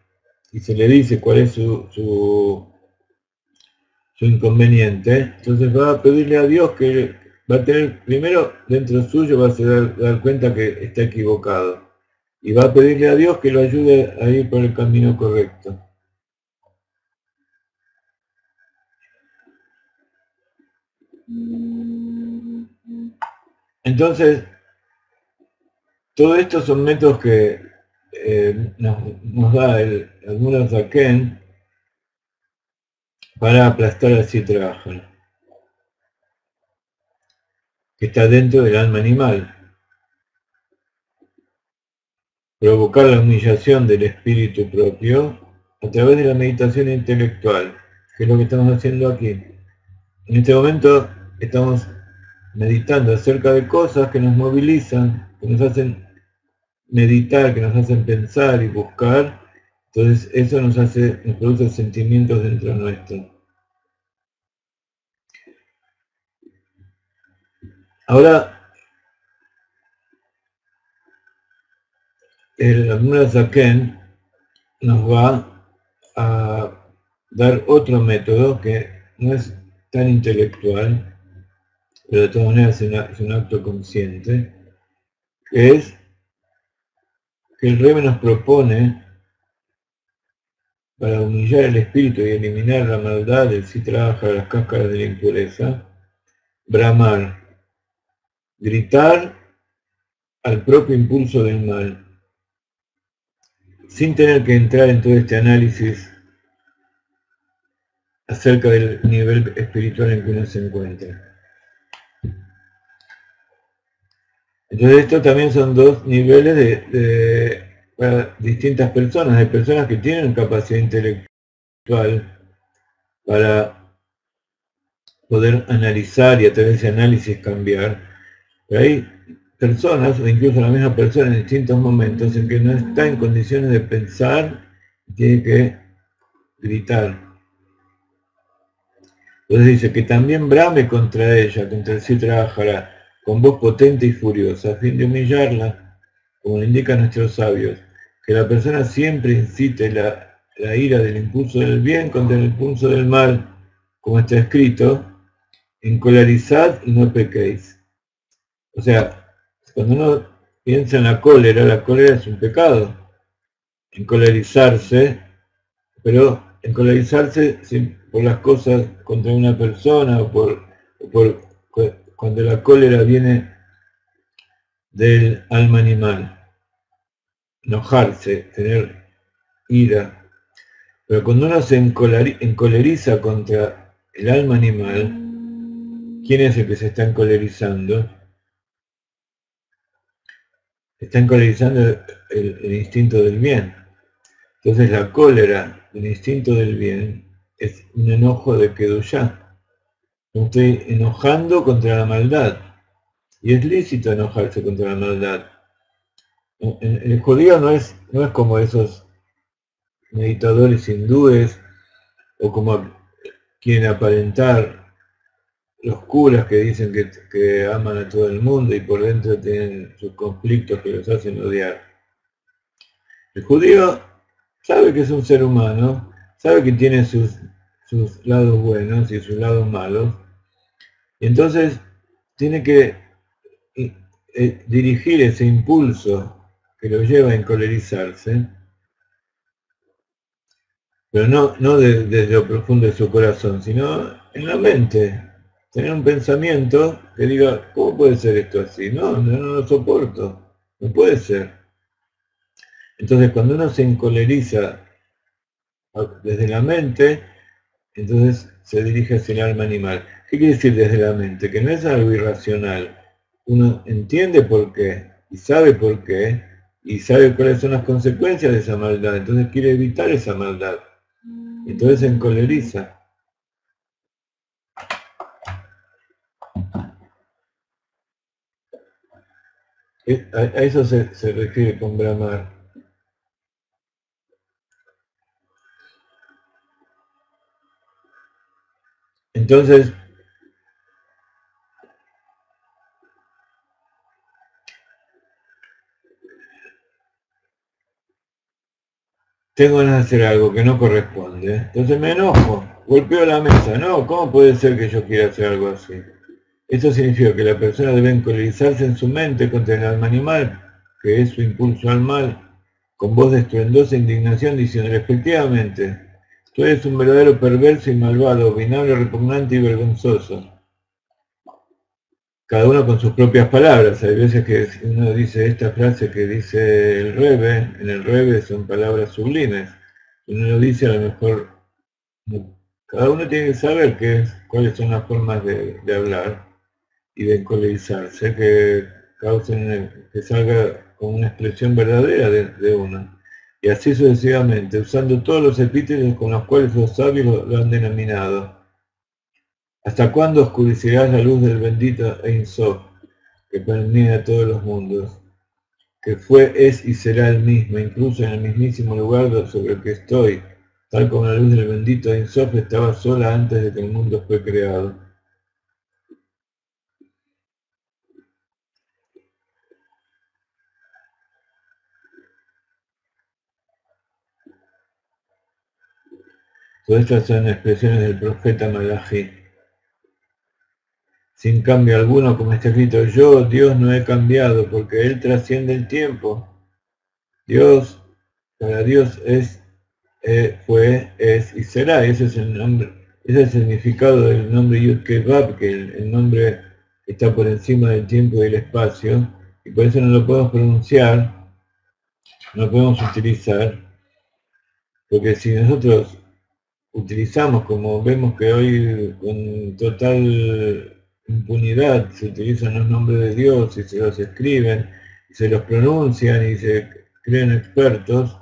y se le dice cuál es su inconveniente, entonces va a pedirle a Dios que va a tener, primero dentro suyo va a dar cuenta que está equivocado y va a pedirle a Dios que lo ayude a ir por el camino correcto. Entonces, todo esto son métodos que nos da el Admur Zaken para aplastar al Sitrahara, que está dentro del alma animal. Provocar la humillación del espíritu propio a través de la meditación intelectual, que es lo que estamos haciendo aquí. En este momento estamos meditando acerca de cosas que nos movilizan, que nos hacen meditar, que nos hacen pensar y buscar. Entonces eso nos produce sentimientos dentro nuestro. Ahora, el Admira Zaken nos va a dar otro método que no es tan intelectual, pero de todas maneras es un acto consciente, que es que el Rebbe nos propone, para humillar el espíritu y eliminar la maldad del Sitrahara, las cáscaras de la impureza, bramar, gritar al propio impulso del mal, sin tener que entrar en todo este análisis acerca del nivel espiritual en que uno se encuentra. Entonces estos también son dos niveles para distintas personas. Hay personas que tienen capacidad intelectual para poder analizar y a través de ese análisis cambiar. Pero hay personas, o incluso la misma persona en distintos momentos, en que no está en condiciones de pensar y tiene que gritar. Entonces dice que también brame contra ella, contra el Sitrahara, con voz potente y furiosa, a fin de humillarla, como le indican nuestros sabios, que la persona siempre incite la ira del impulso del bien contra el impulso del mal, como está escrito, encolarizad y no pequéis. O sea, cuando uno piensa en la cólera es un pecado. Encolarizarse, pero encolarizarse por las cosas contra una persona o cuando la cólera viene del alma animal. Enojarse, tener ira. Pero cuando uno se encoleriza contra el alma animal, ¿quién es el que se está encolerizando? Está encolerizando el instinto del bien. Entonces la cólera, el instinto del bien, es un enojo de Kedushá. Me estoy enojando contra la maldad. Y es lícito enojarse contra la maldad. El judío no es como esos meditadores hindúes o como quieren aparentar los curas que dicen que aman a todo el mundo y por dentro tienen sus conflictos que los hacen odiar. El judío sabe que es un ser humano, sabe que tiene sus lados buenos y sus lados malos, y entonces tiene que dirigir ese impulso que lo lleva a encolerizarse, pero no desde lo profundo de su corazón, sino en la mente. Tener un pensamiento que diga, ¿cómo puede ser esto así? No lo soporto, no puede ser. Entonces cuando uno se encoleriza desde la mente, entonces se dirige hacia el alma animal. ¿Qué quiere decir desde la mente? Que no es algo irracional. Uno entiende por qué, y sabe por qué, y sabe cuáles son las consecuencias de esa maldad. Entonces quiere evitar esa maldad. Entonces se encoleriza. A eso se refiere con bramar. Entonces, tengo ganas de hacer algo que no corresponde. Entonces me enojo, golpeo la mesa. No, ¿cómo puede ser que yo quiera hacer algo así? Esto significa que la persona debe encolerizarse en su mente contra el alma animal, que es su impulso al mal, con voz de estruendosa indignación, diciendo, efectivamente, tú eres un verdadero perverso y malvado, abominable, repugnante y vergonzoso. Cada uno con sus propias palabras. Hay veces que uno dice esta frase que dice el Rebbe, en el Rebbe son palabras sublimes. Uno lo dice, a lo mejor no Cada uno tiene que saber cuáles son las formas de hablar y de encolerizarse que causen que salga con una expresión verdadera de uno. Y así sucesivamente, usando todos los epítetos con los cuales los sabios lo han denominado. ¿Hasta cuándo oscurecerás la luz del bendito Ein Sof, que permea todos los mundos? Que fue, es y será el mismo, incluso en el mismísimo lugar sobre el que estoy, tal como la luz del bendito Ein Sof estaba sola antes de que el mundo fue creado. Todas estas son expresiones del profeta Malachi. Sin cambio alguno, como está escrito, yo, Dios, no he cambiado, porque Él trasciende el tiempo. Dios, para Dios es, fue, es y será. Ese es el nombre, ese es el significado del nombre Yud-Kei-Vav, que el nombre está por encima del tiempo y del espacio, y por eso no lo podemos pronunciar, no lo podemos utilizar, porque si nosotros utilizamos, como vemos que hoy con total impunidad se utilizan los nombres de Dios y se los escriben, y se los pronuncian y se creen expertos,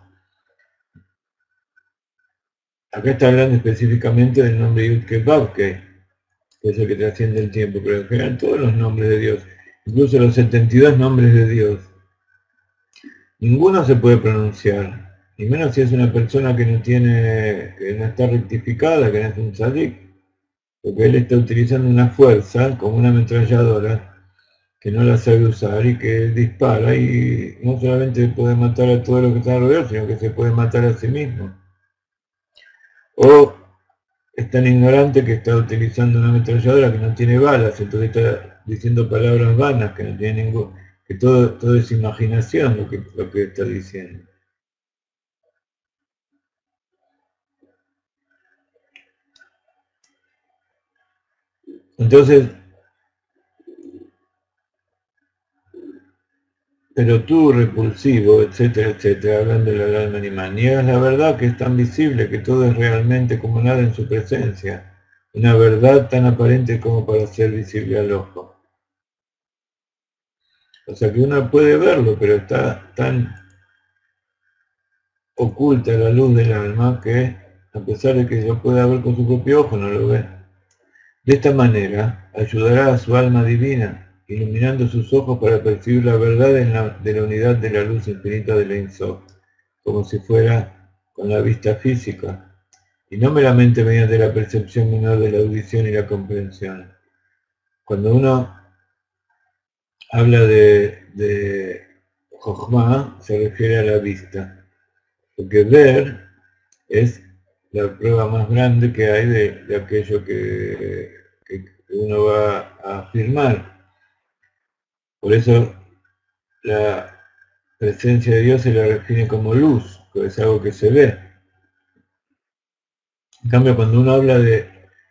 acá está hablando específicamente del nombre Yud-Kei-Vav, que es el que trasciende el tiempo, pero en general todos los nombres de Dios, incluso los 72 nombres de Dios, ninguno se puede pronunciar, y menos si es una persona que no está rectificada, que no es un tzadik, porque él está utilizando una fuerza como una ametralladora que no la sabe usar y que dispara y no solamente puede matar a todo lo que está alrededor, sino que se puede matar a sí mismo. O es tan ignorante que está utilizando una ametralladora que no tiene balas, entonces está diciendo palabras vanas que no tiene ningún, que todo es imaginación lo que está diciendo. Entonces, pero tú, repulsivo, etcétera, etcétera, hablando del alma animal, niegas la verdad que es tan visible que todo es realmente como nada en su presencia, una verdad tan aparente como para ser visible al ojo. O sea que uno puede verlo, pero está tan oculta la luz del alma que, a pesar de que lo pueda ver con su propio ojo, no lo ve. De esta manera, ayudará a su alma divina, iluminando sus ojos para percibir la verdad de la unidad de la luz infinita del Ein Sof, como si fuera con la vista física, y no meramente mediante la percepción menor de la audición y la comprensión. Cuando uno habla de Jochma, se refiere a la vista, porque ver es la prueba más grande que hay de aquello que uno va a afirmar. Por eso la presencia de Dios se la define como luz, que es algo que se ve. En cambio, cuando uno habla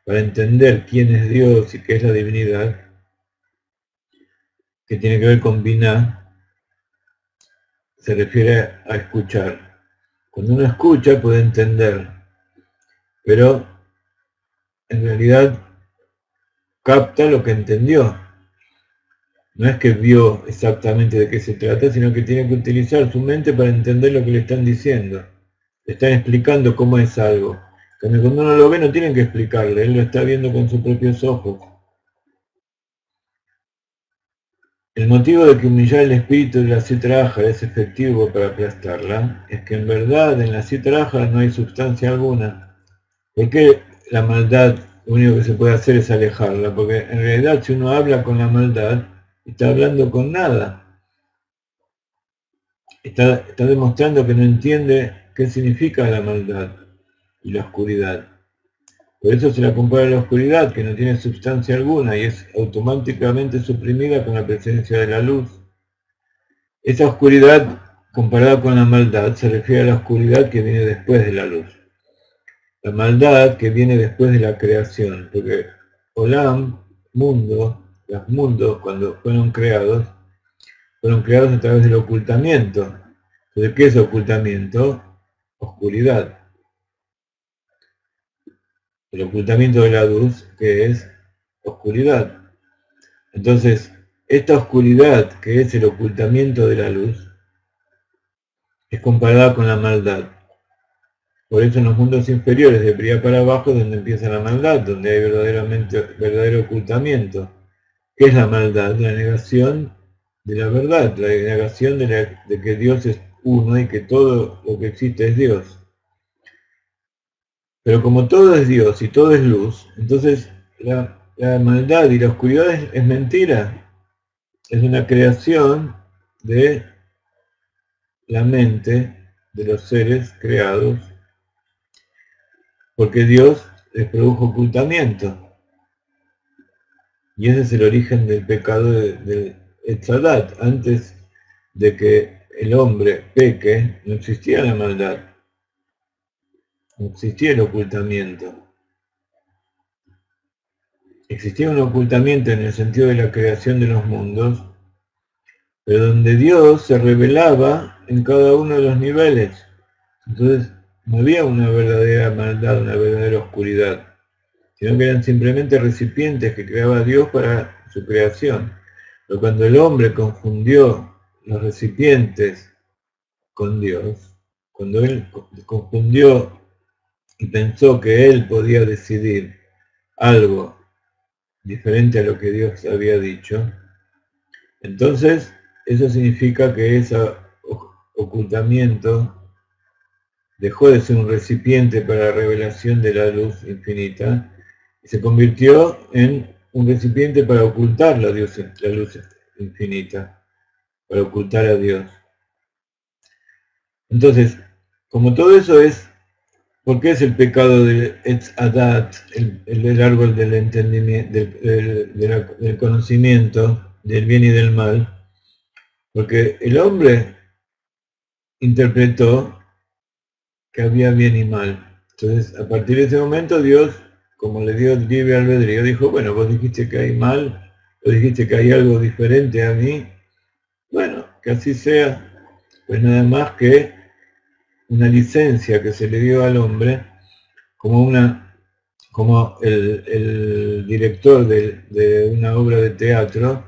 para entender quién es Dios y qué es la divinidad, que tiene que ver con Binah, se refiere a escuchar. Cuando uno escucha puede entender, pero en realidad capta lo que entendió. No es que vio exactamente de qué se trata, sino que tiene que utilizar su mente para entender lo que le están diciendo. Le están explicando cómo es algo. Cuando uno lo ve no tienen que explicarle, él lo está viendo con sus propios ojos. El motivo de que humillar el espíritu de la Sitraja es efectivo para aplastarla es que en verdad en la Sitraja no hay sustancia alguna. ¿Por qué la maldad lo único que se puede hacer es alejarla? Porque en realidad si uno habla con la maldad, está hablando con nada. Está demostrando que no entiende qué significa la maldad y la oscuridad. Por eso se la compara a la oscuridad, que no tiene sustancia alguna y es automáticamente suprimida con la presencia de la luz. Esa oscuridad, comparada con la maldad, se refiere a la oscuridad que viene después de la luz. La maldad que viene después de la creación, porque Olam, mundo, los mundos, cuando fueron creados a través del ocultamiento. Entonces, ¿qué es ocultamiento? Oscuridad. el ocultamiento de la luz, que es oscuridad. Entonces, esta oscuridad, que es el ocultamiento de la luz, es comparada con la maldad. Por eso en los mundos inferiores, de Briá para abajo, es donde empieza la maldad, donde hay verdadero ocultamiento. ¿Qué es la maldad? La negación de la verdad, la negación de que Dios es uno y que todo lo que existe es Dios. Pero como todo es Dios y todo es luz, entonces la maldad y la oscuridad es mentira. Es una creación de la mente de los seres creados, porque Dios les produjo ocultamiento. Y ese es el origen del pecado de Etzadat. Antes de que el hombre peque, no existía la maldad, no existía el ocultamiento. Existía un ocultamiento en el sentido de la creación de los mundos, pero donde Dios se revelaba en cada uno de los niveles. Entonces no había una verdadera maldad, una verdadera oscuridad, sino que eran simplemente recipientes que creaba Dios para su creación. Pero cuando el hombre confundió los recipientes con Dios, cuando él confundió y pensó que él podía decidir algo diferente a lo que Dios había dicho, entonces eso significa que ese ocultamiento dejó de ser un recipiente para la revelación de la luz infinita y se convirtió en un recipiente para ocultar la luz infinita, para ocultar a Dios. Entonces, como todo eso es, ¿por qué es el pecado del Etzadat, el árbol del entendimiento, del conocimiento, del bien y del mal? Porque el hombre interpretó que había bien y mal. Entonces, a partir de ese momento, Dios, como le dio libre albedrío, dijo, bueno, vos dijiste que hay mal, vos dijiste que hay algo diferente a mí, bueno, que así sea. Pues nada más que una licencia que se le dio al hombre, como el director de una obra de teatro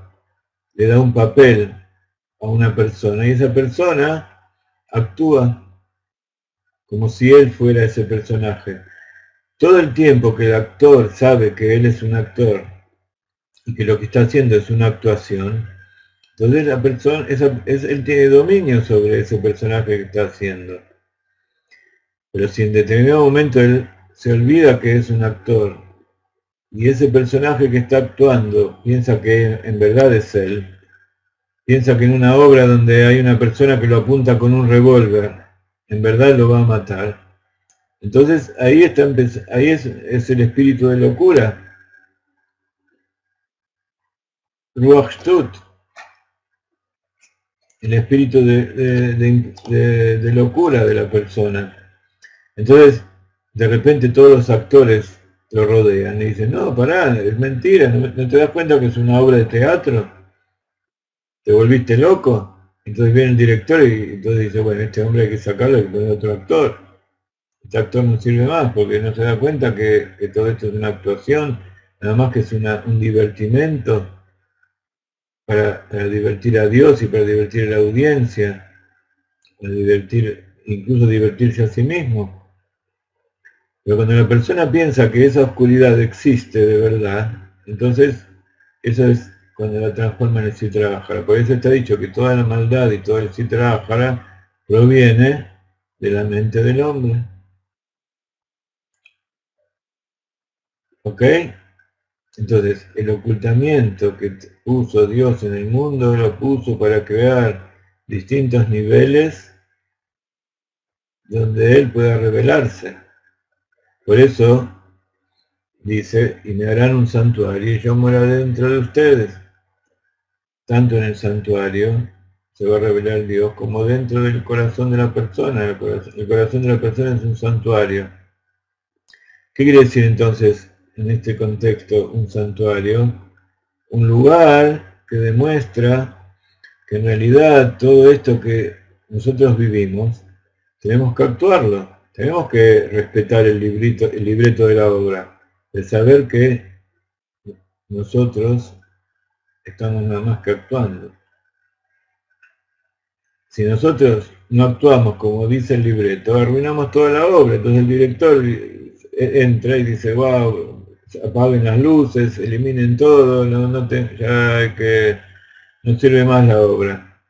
le da un papel a una persona y esa persona actúa como si él fuera ese personaje. Todo el tiempo que el actor sabe que él es un actor y que lo que está haciendo es una actuación, entonces la persona, él tiene dominio sobre ese personaje que está haciendo. Pero si en determinado momento él se olvida que es un actor y ese personaje que está actuando piensa que en verdad es él, piensa que en una obra donde hay una persona que lo apunta con un revólver, en verdad lo va a matar, entonces ahí es el espíritu de locura, Ruach Shtut, el espíritu de locura de la persona. Entonces, de repente todos los actores lo rodean y dicen, no, pará, es mentira, ¿no te das cuenta que es una obra de teatro? ¿Te volviste loco? Entonces viene el director y entonces dice, bueno, este hombre hay que sacarlo y poner otro actor. Este actor no sirve más porque no se da cuenta que todo esto es una actuación, nada más que es un divertimento para divertir a Dios y para divertir a la audiencia, para incluso divertirse a sí mismo. Pero cuando la persona piensa que esa oscuridad existe de verdad, entonces eso es cuando la transforma en el Sitra Ahara. Por eso está dicho que toda la maldad y todo el Sitra Ahara proviene de la mente del hombre. ¿Ok? Entonces, el ocultamiento que puso Dios en el mundo, lo puso para crear distintos niveles donde Él pueda revelarse. Por eso dice, y me harán un santuario y yo moraré dentro de ustedes. Tanto en el santuario se va a revelar Dios como dentro del corazón de la persona. El corazón de la persona es un santuario. ¿Qué quiere decir entonces en este contexto un santuario? Un lugar que demuestra que en realidad todo esto que nosotros vivimos tenemos que actuarlo. Tenemos que respetar el libreto de la obra. de saber que nosotros estamos nada más que actuando. Si nosotros no actuamos como dice el libreto, arruinamos toda la obra. Entonces el director entra y dice, wow, apaguen las luces, eliminen todo, ya que no sirve más la obra.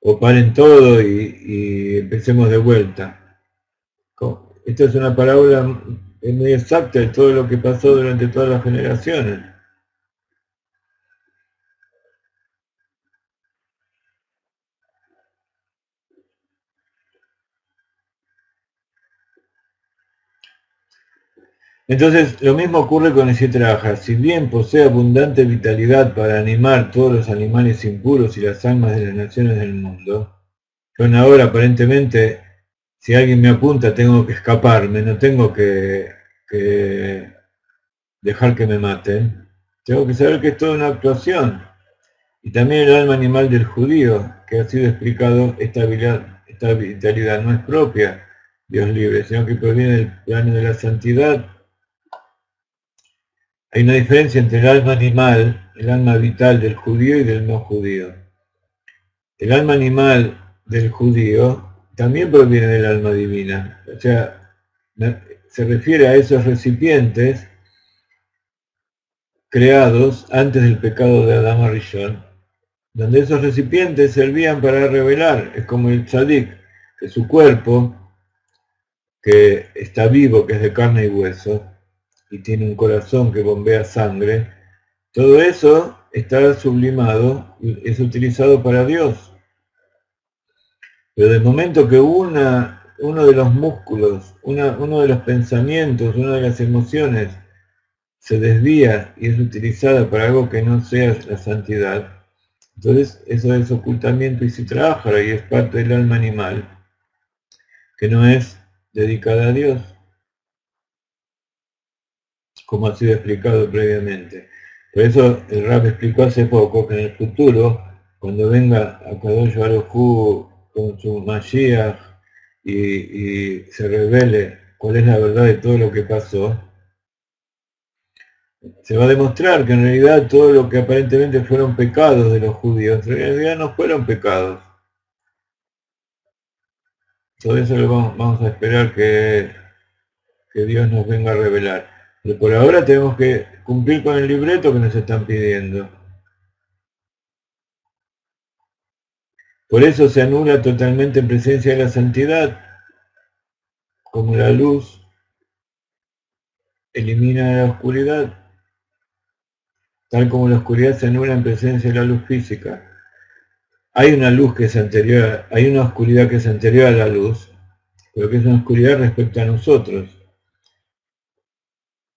O paren todo y empecemos de vuelta. Esta es una parábola muy exacta de todo lo que pasó durante todas las generaciones. Entonces, lo mismo ocurre con el Sitra Ahra. Si bien posee abundante vitalidad para animar todos los animales impuros y las almas de las naciones del mundo, yo ahora aparentemente, si alguien me apunta, tengo que escaparme, no tengo que dejar que me maten. Tengo que saber que es toda una actuación. Y también el alma animal del judío, que ha sido explicado, esta vitalidad no es propia, Dios libre, sino que proviene del plano de la santidad. Hay una diferencia entre el alma animal, el alma vital del judío y del no judío. El alma animal del judío también proviene del alma divina. O sea, se refiere a esos recipientes creados antes del pecado de Adán Rishon, donde esos recipientes servían para revelar. Es como el tzadik, que su cuerpo, que está vivo, que es de carne y hueso, y tiene un corazón que bombea sangre, todo eso está sublimado y es utilizado para Dios. Pero del momento que uno de los músculos, uno de los pensamientos, una de las emociones se desvía y es utilizada para algo que no sea la santidad, entonces eso es ocultamiento y Sitra Ahra y es parte del alma animal, que no es dedicada a Dios, como ha sido explicado previamente. Por eso el Rab explicó hace poco que en el futuro, cuando venga Akadosh Baruj Hu con su Mashiach y se revele cuál es la verdad de todo lo que pasó, se va a demostrar que en realidad todo lo que aparentemente fueron pecados de los judíos, en realidad no fueron pecados. Todo eso lo vamos a esperar que Dios nos venga a revelar. Pero por ahora tenemos que cumplir con el libreto que nos están pidiendo. Por eso se anula totalmente en presencia de la santidad, como la luz elimina la oscuridad, tal como la oscuridad se anula en presencia de la luz física. Hay una luz que es anterior, hay una oscuridad que es anterior a la luz, pero que es una oscuridad respecto a nosotros.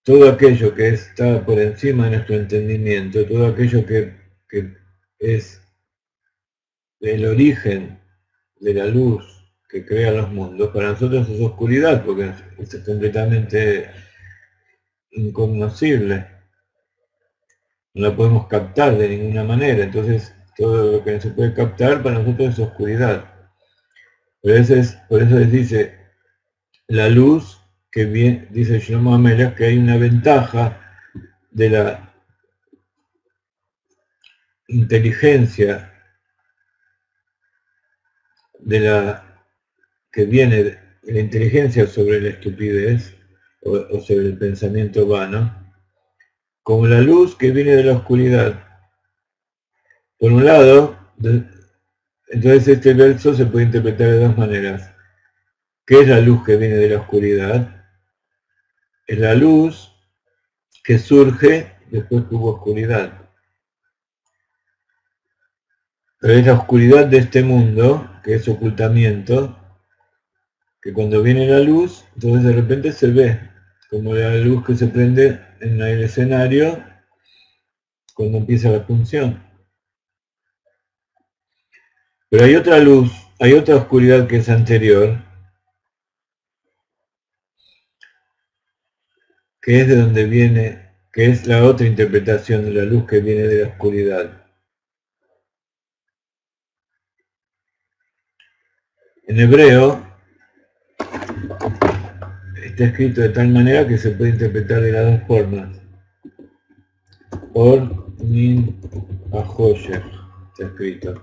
Todo aquello que está por encima de nuestro entendimiento, todo aquello que es el origen de la luz que crea los mundos, para nosotros es oscuridad, porque es completamente incognoscible, no la podemos captar de ninguna manera, entonces todo lo que no se puede captar para nosotros es oscuridad. Por eso les dice, la luz que viene, dice Shlomo Amelech, que hay una ventaja de la inteligencia que viene de la inteligencia sobre la estupidez o sobre el pensamiento vano, como la luz que viene de la oscuridad. Por un lado, entonces este verso se puede interpretar de dos maneras. ¿Qué es la luz que viene de la oscuridad? Es la luz que surge después que hubo oscuridad. Pero es la oscuridad de este mundo, que es ocultamiento, que cuando viene la luz, entonces de repente se ve, como la luz que se prende en el escenario cuando empieza la función. Pero hay otra luz, hay otra oscuridad que es anterior, que es de donde viene, que es la otra interpretación de la luz que viene de la oscuridad. En hebreo, está escrito de tal manera que se puede interpretar de las dos formas. Or, min, ahosher, está escrito.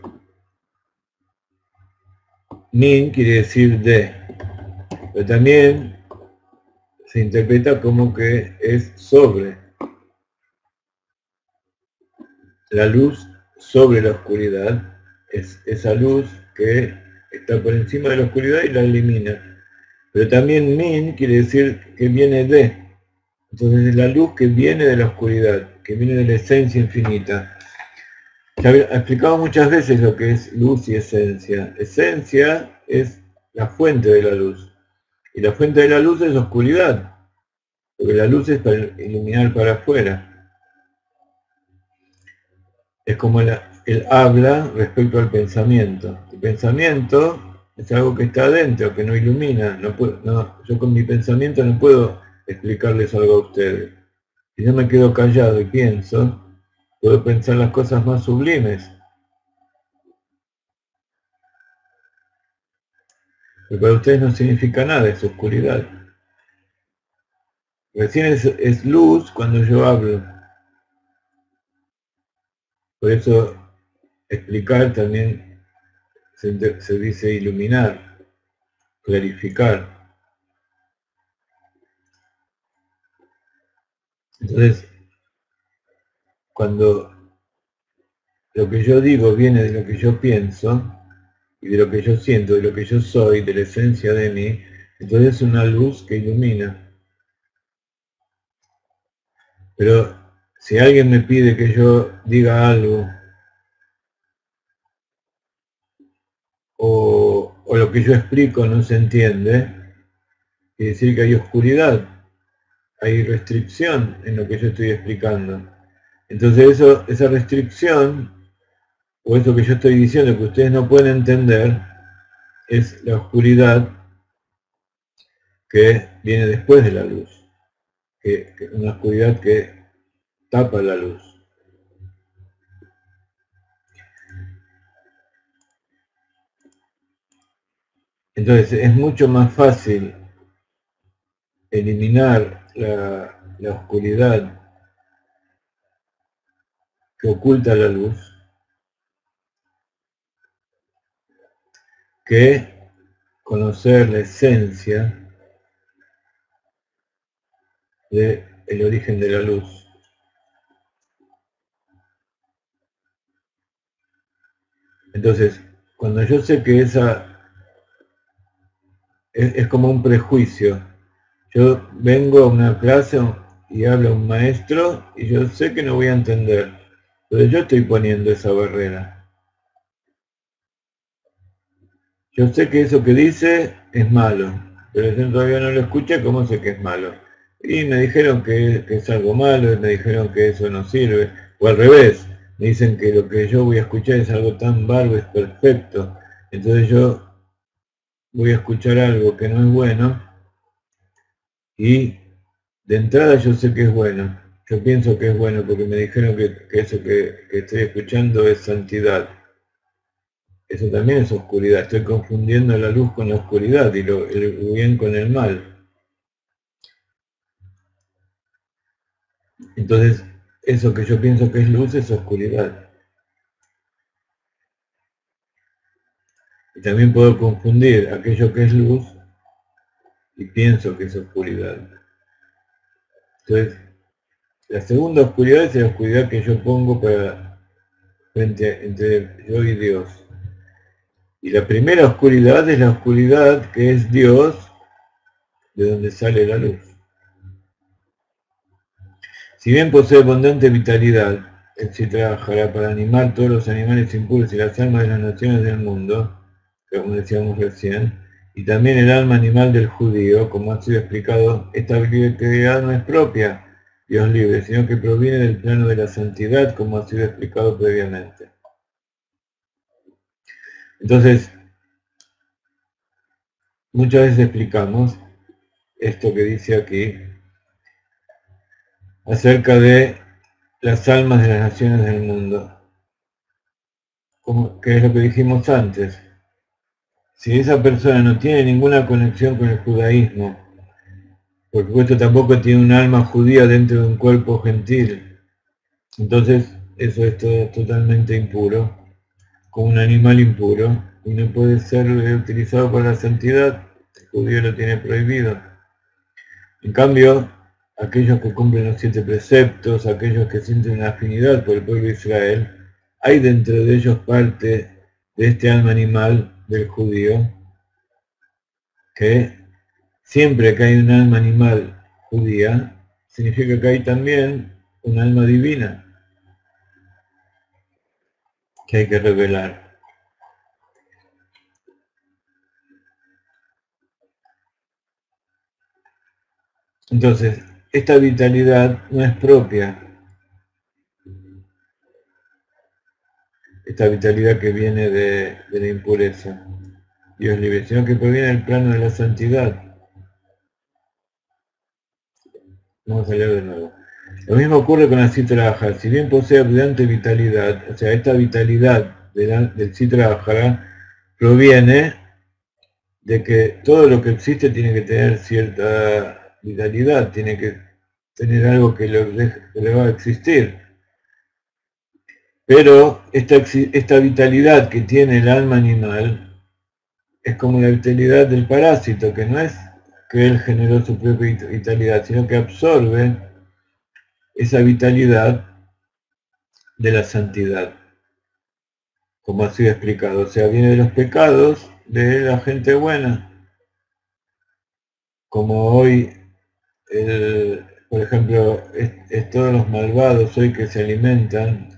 Min quiere decir de, pero también se interpreta como que es sobre. La luz sobre la oscuridad es esa luz que está por encima de la oscuridad y la elimina. Pero también min quiere decir que viene de. Entonces es la luz que viene de la oscuridad, que viene de la esencia infinita. Ya he explicado muchas veces lo que es luz y esencia. Esencia es la fuente de la luz. Y la fuente de la luz es oscuridad. Porque la luz es para iluminar para afuera. Es como el habla respecto al pensamiento. El pensamiento es algo que está adentro, que no ilumina. Yo con mi pensamiento no puedo explicarles algo a ustedes. Si yo me quedo callado y pienso, puedo pensar las cosas más sublimes. Pero para ustedes no significa nada, es oscuridad. Recién es luz cuando yo hablo. Por eso explicar también se dice iluminar, clarificar. Entonces, cuando lo que yo digo viene de lo que yo pienso, y de lo que yo siento, de lo que yo soy, de la esencia de mí, entonces es una luz que ilumina. Pero si alguien me pide que yo diga algo, o lo que yo explico no se entiende, quiere decir que hay oscuridad, hay restricción en lo que yo estoy explicando. Entonces esa restricción, o eso que yo estoy diciendo que ustedes no pueden entender, es la oscuridad que viene después de la luz, una oscuridad que tapa la luz. Entonces es mucho más fácil eliminar la oscuridad que oculta la luz que conocer la esencia del origen de la luz. Entonces, cuando yo sé que esa es como un prejuicio, yo vengo a una clase y habla un maestro y yo sé que no voy a entender, pero yo estoy poniendo esa barrera. Yo sé que eso que dice es malo, pero yo todavía no lo escuché, ¿cómo sé que es malo? Y me dijeron que es algo malo, y me dijeron que eso no sirve, o al revés, me dicen que lo que yo voy a escuchar es algo tan bárbaro, es perfecto, entonces yo voy a escuchar algo que no es bueno, y de entrada yo sé que es bueno, yo pienso que es bueno, porque me dijeron que eso que estoy escuchando es santidad. Eso también es oscuridad, estoy confundiendo la luz con la oscuridad y el bien con el mal. Entonces, eso que yo pienso que es luz es oscuridad. Y también puedo confundir aquello que es luz y pienso que es oscuridad. Entonces, la segunda oscuridad es la oscuridad que yo pongo entre yo y Dios. Y la primera oscuridad es la oscuridad que es Dios, de donde sale la luz. Si bien posee abundante vitalidad, él sí trabajará para animar todos los animales impuros y las almas de las naciones del mundo, como decíamos recién, y también el alma animal del judío, como ha sido explicado, esta vitalidad no es propia, Dios libre, sino que proviene del plano de la santidad, como ha sido explicado previamente. Entonces, muchas veces explicamos esto que dice aquí, acerca de las almas de las naciones del mundo, que es lo que dijimos antes. Si esa persona no tiene ninguna conexión con el judaísmo, por supuesto tampoco tiene un alma judía dentro de un cuerpo gentil. Entonces eso es totalmente impuro, como un animal impuro, y no puede ser utilizado para la santidad. El judío lo tiene prohibido. En cambio, aquellos que cumplen los 7 preceptos, aquellos que sienten una afinidad por el pueblo de Israel, hay dentro de ellos parte de este alma animal del judío, que siempre que hay un alma animal judía, significa que hay también un alma divina que hay que revelar. Entonces, esta vitalidad no es propia, esta vitalidad que viene de la impureza, Dios libre, sino que proviene del plano de la santidad. Vamos a leer de nuevo. Lo mismo ocurre con la Sitra Ahara. Si bien posee abundante vitalidad, o sea, esta vitalidad del Sitra Ahara proviene de que todo lo que existe tiene que tener cierta vitalidad, tiene que tener algo que le va a existir. Pero esta vitalidad que tiene el alma animal es como la vitalidad del parásito, que no es que él generó su propia vitalidad, sino que absorbe esa vitalidad de la santidad, como ha sido explicado. O sea, viene de los pecados de la gente buena, como hoy, por ejemplo, es todos los malvados hoy que se alimentan.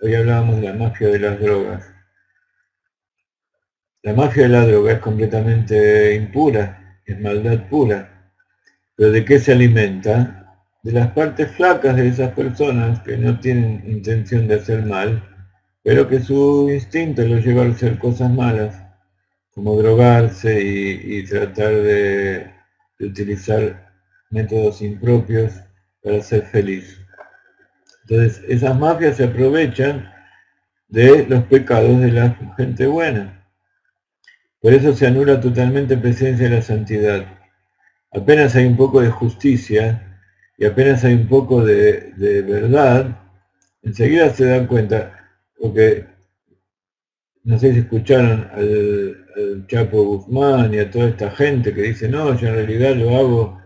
Hoy hablábamos de la mafia de las drogas. La mafia de la droga es completamente impura, es maldad pura. ¿Pero de qué se alimenta? De las partes flacas de esas personas que no tienen intención de hacer mal, pero que su instinto los lleva a hacer cosas malas, como drogarse y tratar de utilizar métodos impropios para ser feliz. Entonces, esas mafias se aprovechan de los pecados de la gente buena. Por eso se anula totalmente presencia de la santidad. Apenas hay un poco de justicia y apenas hay un poco de verdad, enseguida se dan cuenta, porque no sé si escucharon al Chapo Guzmán y a toda esta gente que dice, no, yo en realidad lo hago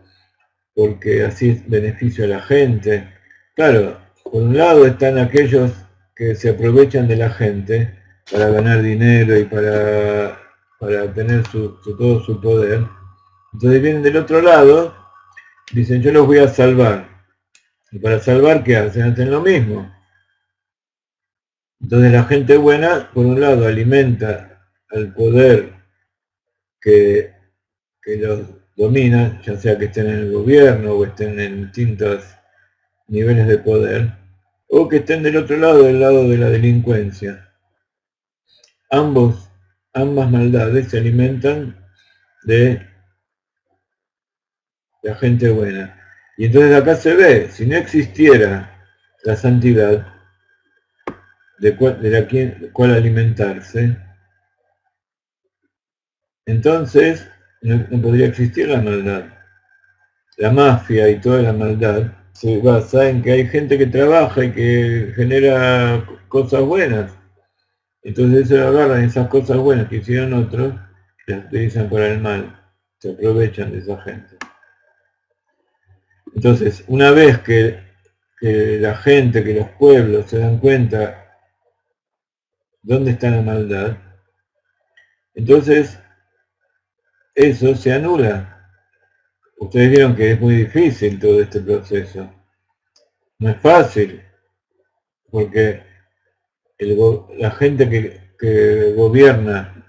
porque así es beneficio a la gente. Claro, por un lado están aquellos que se aprovechan de la gente para ganar dinero y para tener todo su poder. Entonces vienen del otro lado, dicen yo los voy a salvar. Y para salvar, ¿qué hacen? Hacen lo mismo. Entonces la gente buena, por un lado, alimenta al poder que los domina, ya sea que estén en el gobierno o estén en distintos niveles de poder, o que estén del otro lado, del lado de la delincuencia. Ambas maldades se alimentan de la gente buena. Y entonces acá se ve, si no existiera la santidad, de cual alimentarse, entonces no podría existir la maldad. La mafia y toda la maldad se basa en que hay gente que trabaja y que genera cosas buenas. Entonces se agarran esas cosas buenas que hicieron otros y las utilizan para el mal. Se aprovechan de esa gente. Entonces, una vez que la gente, que los pueblos se dan cuenta dónde está la maldad, entonces eso se anula. Ustedes vieron que es muy difícil todo este proceso. No es fácil, porque la gente que gobierna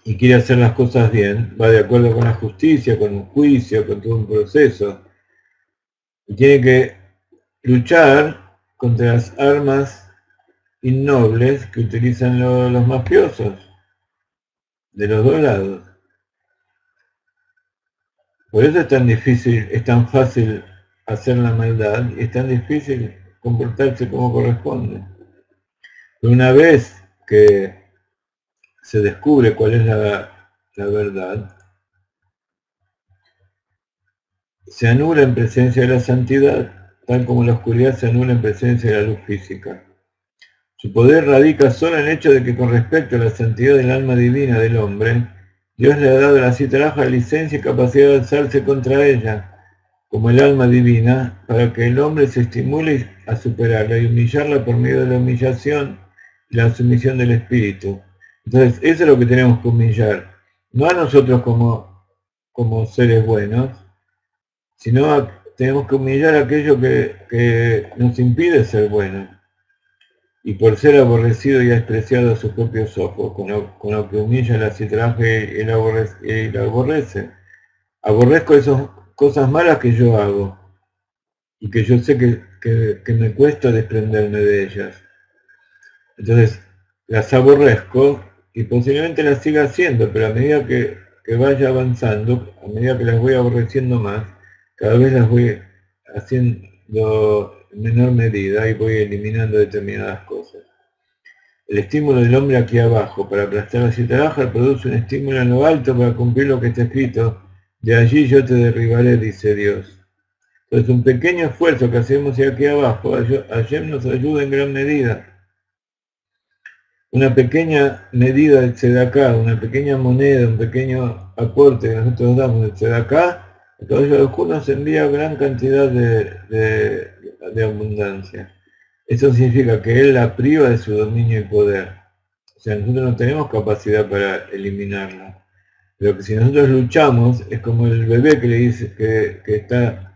y quiere hacer las cosas bien, va de acuerdo con la justicia, con un juicio, con todo un proceso. Y tiene que luchar contra las armas innobles que utilizan los mafiosos, de los dos lados. Por eso es tan difícil, es tan fácil hacer la maldad y es tan difícil comportarse como corresponde. Pero una vez que se descubre cuál es la verdad, se anula en presencia de la santidad, tal como la oscuridad se anula en presencia de la luz física. Su poder radica solo en el hecho de que con respecto a la santidad del alma divina del hombre, Dios le ha dado a la Sita-Raja licencia y capacidad de alzarse contra ella, como el alma divina, para que el hombre se estimule a superarla y humillarla por medio de la humillación y la sumisión del espíritu. Entonces, eso es lo que tenemos que humillar, no a nosotros como seres buenos, sino tenemos que humillar aquello que nos impide ser buenos, y por ser aborrecido y despreciado a sus propios ojos, con lo que humilla la Sita-Raja y la aborrece. Aborrezco esas cosas malas que yo hago, y que yo sé que me cuesta desprenderme de ellas. Entonces, las aborrezco y posiblemente las siga haciendo, pero a medida que vaya avanzando, a medida que las voy aborreciendo más, cada vez las voy haciendo en menor medida y voy eliminando determinadas cosas. El estímulo del hombre aquí abajo para aplastar la Sita-Raja produce un estímulo en lo alto para cumplir lo que está escrito. De allí yo te derribaré, dice Dios. Entonces un pequeño esfuerzo que hacemos aquí abajo, Hashem nos ayuda en gran medida. Una pequeña medida de tzedaká, una pequeña moneda, un pequeño aporte que nosotros damos de tzedaká, el Kadosh Baruj Hu nos envía gran cantidad de abundancia. Eso significa que Él la priva de su dominio y poder. O sea, nosotros no tenemos capacidad para eliminarla. Pero que si nosotros luchamos, es como el bebé que le dice que está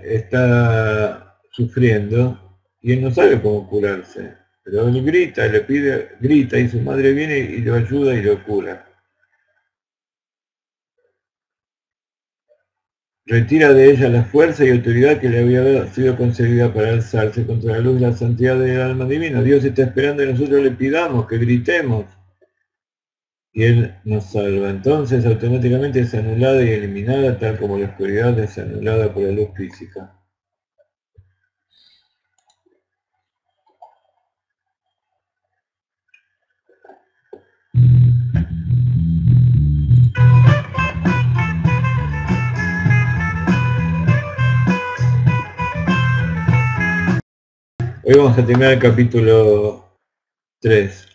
está sufriendo y él no sabe cómo curarse, pero él grita, le pide, grita y su madre viene y lo ayuda y lo cura. Retira de ella la fuerza y autoridad que le había sido concedida para alzarse contra la luz de la santidad del alma divina. Dios está esperando que nosotros le pidamos, que gritemos, y Él nos salva. Entonces automáticamente es anulada y eliminada, tal como la oscuridad es anulada por la luz física. Hoy vamos a terminar el capítulo 3.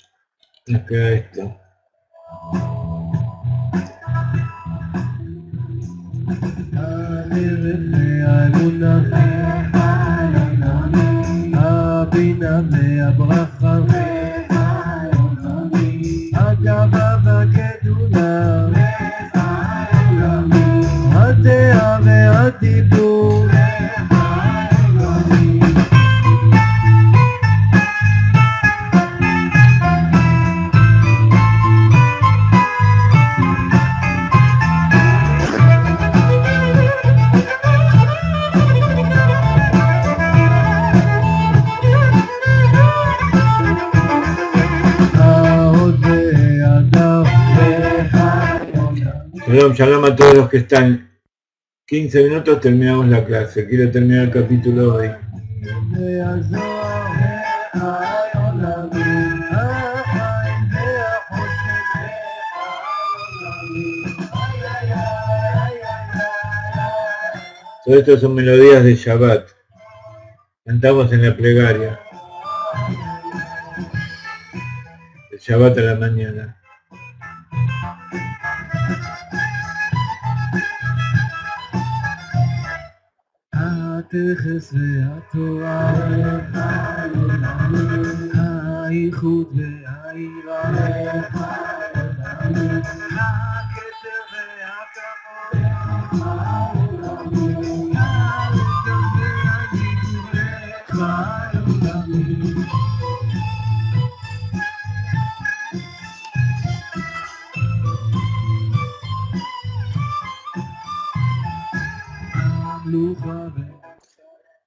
Nos queda esto. Shalom a todos los que están. 15 minutos terminamos la clase. Quiero terminar el capítulo hoy. Todo esto son melodías de Shabbat. Cantamos en la plegaria. El Shabbat a la mañana. התכס והתורה, האיכות והיראה, הכתר והכבוד,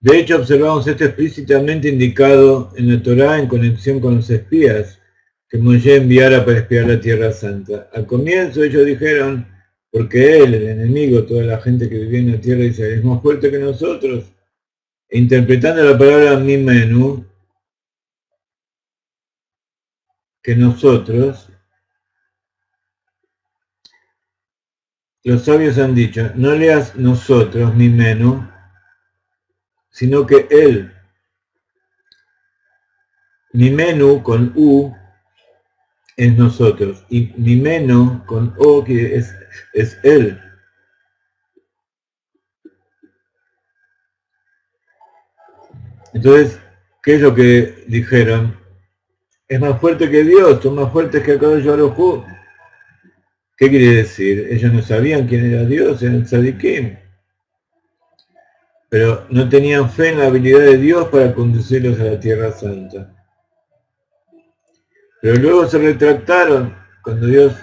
De hecho, observamos esto explícitamente indicado en la Torá en conexión con los espías que Moshe enviara para espiar la Tierra Santa. Al comienzo ellos dijeron, porque él, el enemigo, toda la gente que vivía en la Tierra de Israel, es más fuerte que nosotros. E interpretando la palabra mimenu, que nosotros, los sabios han dicho, no leas nosotros, mi menú, sino que él. Mi menú con U es nosotros, y mi menú con O que es él. Entonces, ¿qué es lo que dijeron? Es más fuerte que Dios, son más fuertes que Akadosh Baruj Hu. ¿Qué quiere decir? Ellos no sabían quién era Dios, eran tzadikim, pero no tenían fe en la habilidad de Dios para conducirlos a la Tierra Santa. Pero luego se retractaron cuando Dios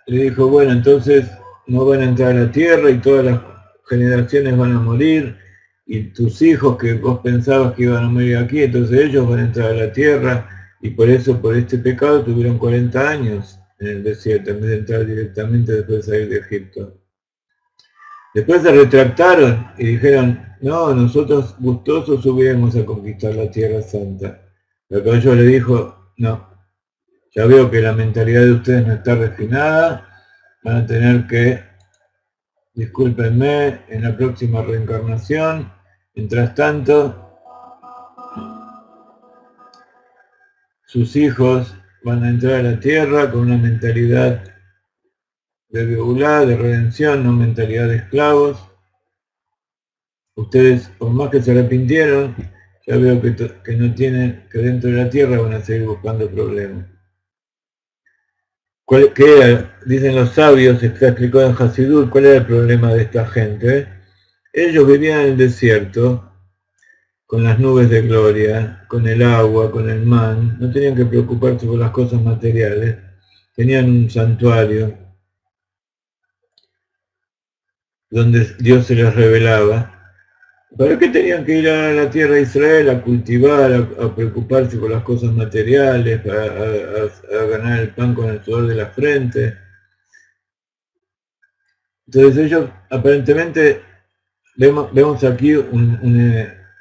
le dijo, bueno, entonces no van a entrar a la Tierra y todas las generaciones van a morir, y tus hijos que vos pensabas que iban a morir aquí, entonces ellos van a entrar a la Tierra, y por eso, por este pecado, tuvieron 40 años en el desierto, en vez de entrar directamente después de salir de Egipto. Después se retractaron y dijeron, no, nosotros gustosos subiremos a conquistar la Tierra Santa. Pero ellos le dijo, no, ya veo que la mentalidad de ustedes no está refinada, van a tener que, discúlpenme, en la próxima reencarnación, mientras tanto, sus hijos van a entrar a la Tierra con una mentalidad de Beulá, de redención, no mentalidad de esclavos. Ustedes, por más que se arrepintieron, ya veo que no tienen, que dentro de la Tierra van a seguir buscando problemas. ¿Qué era? Dicen los sabios, está explicado en Hasidut, ¿cuál era el problema de esta gente? Ellos vivían en el desierto, con las nubes de gloria, con el agua, con el man, no tenían que preocuparse por las cosas materiales, tenían un santuario donde Dios se les revelaba. ¿Para qué tenían que ir a la tierra de Israel a cultivar, a preocuparse por las cosas materiales, a ganar el pan con el sudor de la frente? Entonces ellos aparentemente, vemos aquí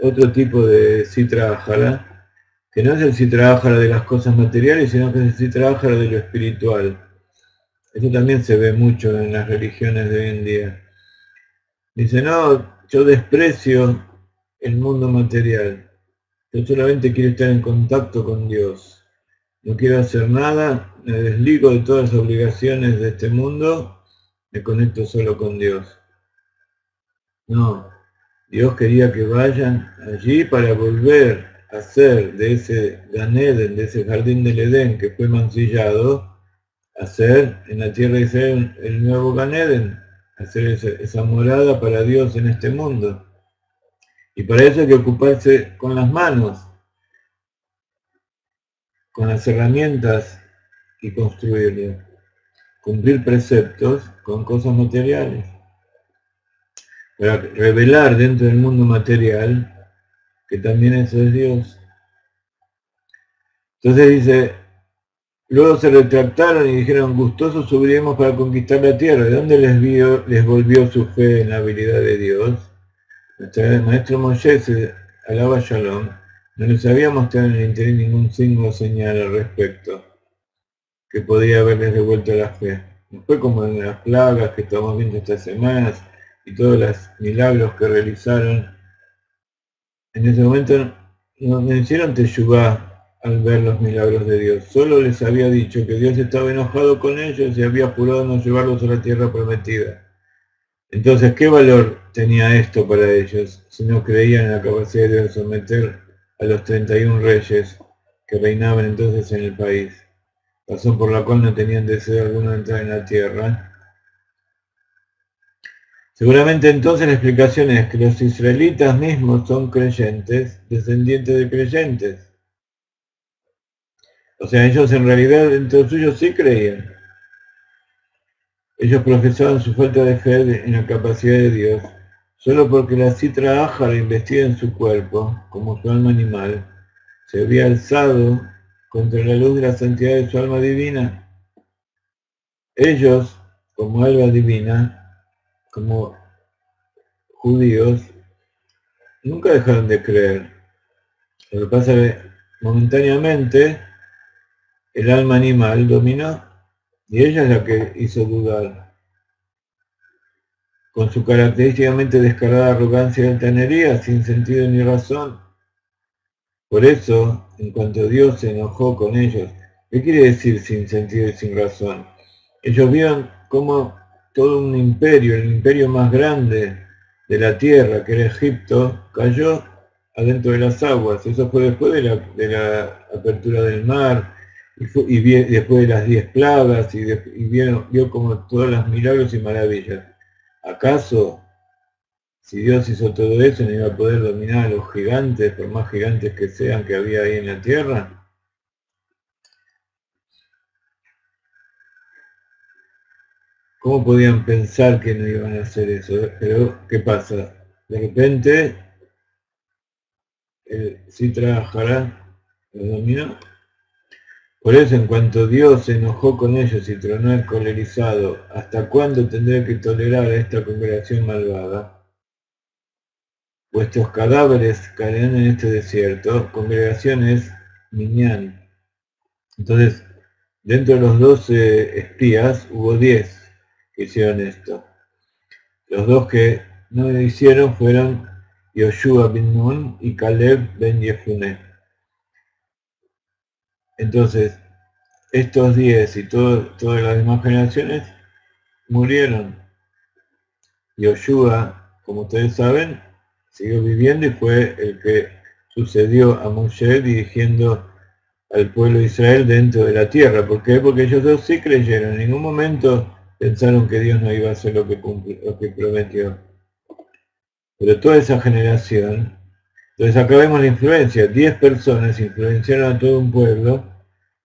otro tipo de Sitra Ahara, que no es el Sitra Ahara de las cosas materiales, sino que es el Sitra Ahara de lo espiritual. Eso también se ve mucho en las religiones de hoy en día. Dice, no, yo desprecio el mundo material. Yo solamente quiero estar en contacto con Dios. No quiero hacer nada, me desligo de todas las obligaciones de este mundo, me conecto solo con Dios. No, Dios quería que vayan allí para volver a hacer de ese Gan Eden, de ese jardín del Edén que fue mancillado, hacer en la tierra de Israel el nuevo Gan Eden, hacer esa morada para Dios en este mundo. Y para eso hay que ocuparse con las manos, con las herramientas y construirlo. Cumplir preceptos con cosas materiales. Para revelar dentro del mundo material que también eso es Dios. Entonces dice, luego se retractaron y dijeron, gustosos subiremos para conquistar la tierra. ¿De dónde les volvió su fe en la habilidad de Dios? El maestro Moshe, alaba Shalom, no les había mostrado en el interior ningún signo o señal al respecto que podía haberles devuelto la fe. No fue como en las plagas que estamos viendo estas semanas y todos los milagros que realizaron. En ese momento no hicieron teshuvá al ver los milagros de Dios. Solo les había dicho que Dios estaba enojado con ellos y había jurado no llevarlos a la tierra prometida. Entonces, ¿qué valor tenía esto para ellos si no creían en la capacidad de someter a los 31 reyes que reinaban entonces en el país? Razón por la cual no tenían deseo alguno de entrar en la tierra. Seguramente entonces la explicación es que los israelitas mismos son creyentes, descendientes de creyentes. O sea, ellos en realidad dentro suyo sí creían. Ellos profesaban su falta de fe en la capacidad de Dios, solo porque la Sitra Ahara investida en su cuerpo, como su alma animal, se había alzado contra la luz de la santidad de su alma divina. Ellos, como alma divina, como judíos, nunca dejaron de creer. Lo que pasa es que momentáneamente el alma animal dominó y ella es la que hizo dudar. con su característicamente descarada arrogancia y altanería, sin sentido ni razón. Por eso, en cuanto Dios se enojó con ellos, ¿qué quiere decir sin sentido y sin razón? Ellos vieron cómo todo un imperio, el imperio más grande de la tierra, que era Egipto, cayó adentro de las aguas. Eso fue después de la apertura del mar, después de las 10 plagas, y vio como todos los milagros y maravillas. ¿Acaso, si Dios hizo todo eso, no iba a poder dominar a los gigantes, por más gigantes que sean que había ahí en la tierra? ¿Cómo podían pensar que no iban a hacer eso? Pero, ¿qué pasa? De repente, Sitra Ahara los dominó. Por eso, en cuanto Dios se enojó con ellos y tronó el colerizado, ¿hasta cuándo tendré que tolerar a esta congregación malvada? Vuestros cadáveres caerán en este desierto. Congregación es Minyan. Entonces, dentro de los 12 espías, hubo 10 que hicieron esto. Los dos que no lo hicieron fueron Yoshua bin Nun y Caleb ben Yefuné. Entonces, estos 10 y todas las demás generaciones murieron. Yoshua, como ustedes saben, siguió viviendo y fue el que sucedió a Moshe dirigiendo al pueblo de Israel dentro de la tierra. ¿Por qué? Porque ellos dos sí creyeron. En ningún momento pensaron que Dios no iba a hacer lo que prometió. Pero toda esa generación, entonces acá vemos la influencia, 10 personas influenciaron a todo un pueblo,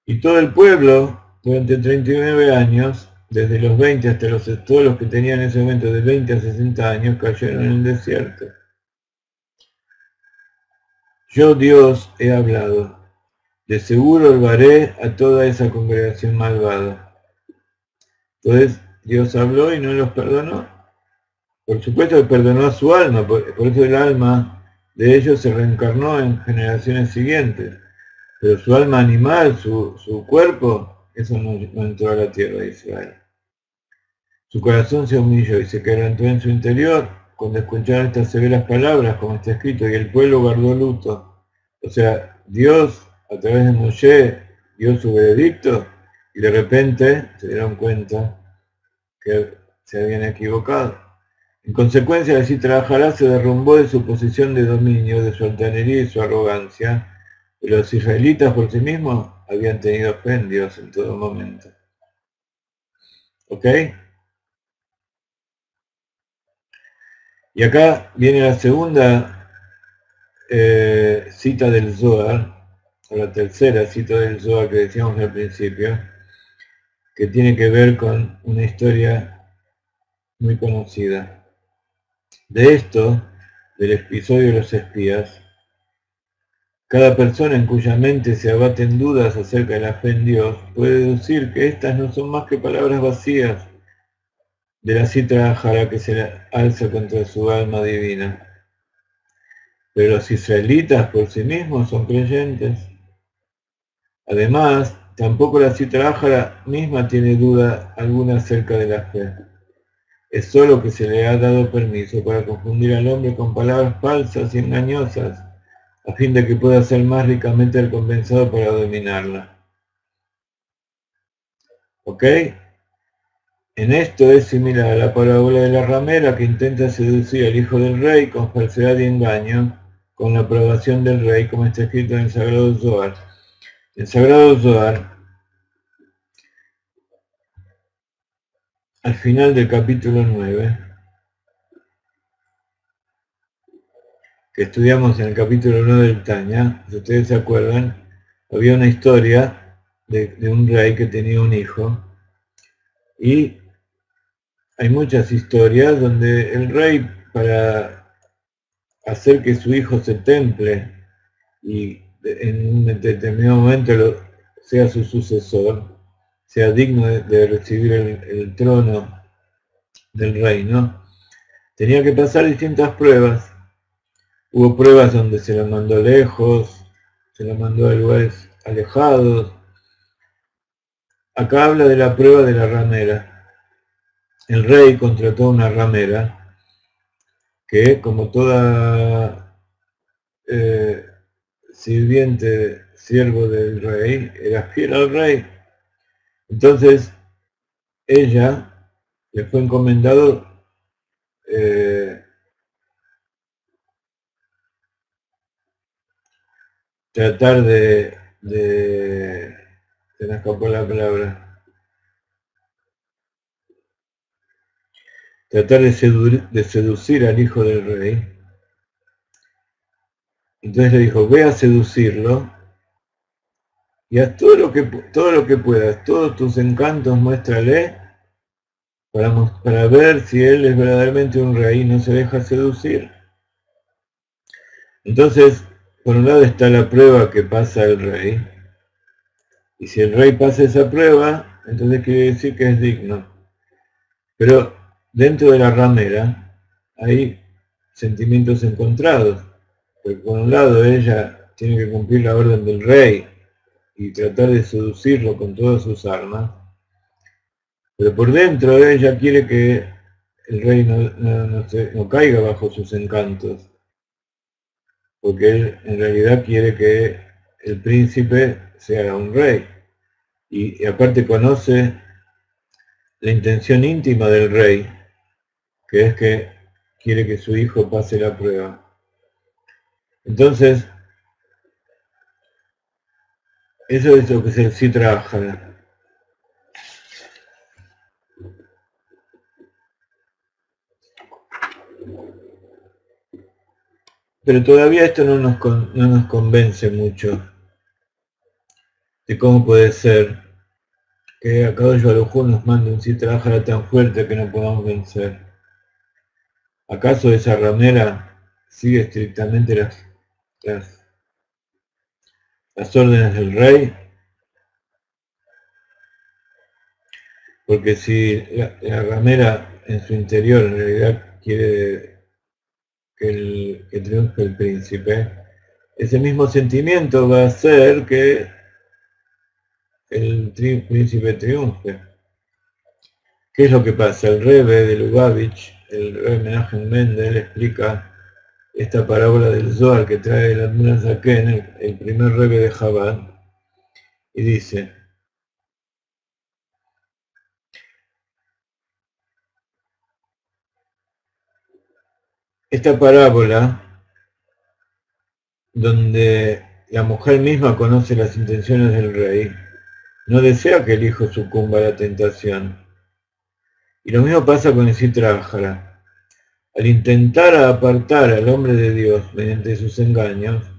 y todo el pueblo, durante 39 años, desde los 20 hasta todos los que tenían en ese momento de 20 a 60 años, cayeron en el desierto. Yo, Dios, he hablado, de seguro salvaré a toda esa congregación malvada. Entonces, Dios habló y no los perdonó. Por supuesto que perdonó a su alma, por eso el alma de ellos se reencarnó en generaciones siguientes. Pero su alma animal, su cuerpo, eso no entró a la tierra de Israel. Su corazón se humilló y se quebrantó en su interior cuando escucharon estas severas palabras, como está escrito, y el pueblo guardó luto. O sea, Dios, a través de Moshe, dio su veredicto y de repente se dieron cuenta que se habían equivocado. En consecuencia, así Sitra se derrumbó de su posición de dominio, de su altanería y su arrogancia. Los israelitas por sí mismos habían tenido fe en Dios en todo momento. ¿Ok? Y acá viene la segunda cita del Zohar, o la tercera cita del Zohar que decíamos al principio, que tiene que ver con una historia muy conocida. De esto, del episodio de los espías, cada persona en cuya mente se abaten dudas acerca de la fe en Dios puede deducir que estas no son más que palabras vacías de la Sitra Ahara que se alza contra su alma divina. Pero los israelitas por sí mismos son creyentes. Además, tampoco la Sitra Ahara misma tiene duda alguna acerca de la fe. Es solo que se le ha dado permiso para confundir al hombre con palabras falsas y engañosas, a fin de que pueda ser más ricamente recompensado para dominarla. ¿Ok? En esto es similar a la parábola de la ramera que intenta seducir al hijo del rey con falsedad y engaño, con la aprobación del rey, como está escrito en el Sagrado Zohar. El Sagrado Zohar, al final del capítulo 9, que estudiamos en el capítulo 9 del Tanya, si ustedes se acuerdan, había una historia de un rey que tenía un hijo, y hay muchas historias donde el rey, para hacer que su hijo se temple y en un determinado momento sea su sucesor, sea digno de recibir el trono del reino, tenía que pasar distintas pruebas. Hubo pruebas donde se lo mandó lejos, se lo mandó a lugares alejados. Acá habla de la prueba de la ramera. el rey contrató una ramera que, como toda sirviente, siervo del rey, era fiel al rey. Entonces ella le fue encomendado tratar se me escapó la palabra, tratar de seducir al hijo del rey. Entonces le dijo, ve a seducirlo y haz todo lo que puedas, todos tus encantos muéstrale para ver si él es verdaderamente un rey y no se deja seducir. Entonces, por un lado está la prueba que pasa el rey, y si el rey pasa esa prueba, entonces quiere decir que es digno. Pero dentro de la ramera hay sentimientos encontrados, porque por un lado ella tiene que cumplir la orden del rey y tratar de seducirlo con todas sus armas, pero por dentro ella quiere que el rey no caiga bajo sus encantos, porque él en realidad quiere que el príncipe sea un rey, y aparte conoce la intención íntima del rey, que es que quiere que su hijo pase la prueba. Entonces, eso es lo que es el Sitra Ahara. Pero todavía esto no nos convence mucho de cómo puede ser que Akadosh Baruj Hu nos mande un Sitra Ahara tan fuerte que no podamos vencer. ¿Acaso esa ramera sigue estrictamente las órdenes del rey? Porque si la ramera en su interior en realidad quiere que triunfe el príncipe, ese mismo sentimiento va a hacer que el príncipe triunfe. ¿Qué es lo que pasa? El Rebbe de Lubavitch, el Rebbe Menachem Mendel, explica esta parábola del Zohar que trae el Admon Zaken, el primer Rebbe de Chabad, y dice: esta parábola, donde la mujer misma conoce las intenciones del rey, no desea que el hijo sucumba a la tentación. Y lo mismo pasa con el Sitra Ahara. Al intentar apartar al hombre de Dios mediante sus engaños,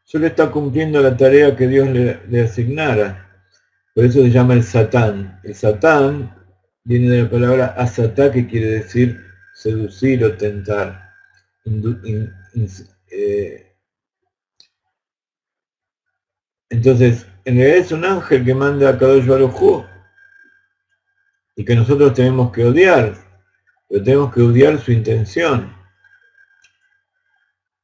solo está cumpliendo la tarea que Dios le asignara. Por eso se llama el Satán. El Satán viene de la palabra asatá, que quiere decir seducir o tentar. Entonces, en realidad es un ángel que manda a Kadosh Baruj Hu y que nosotros tenemos que odiar, pero tenemos que odiar su intención.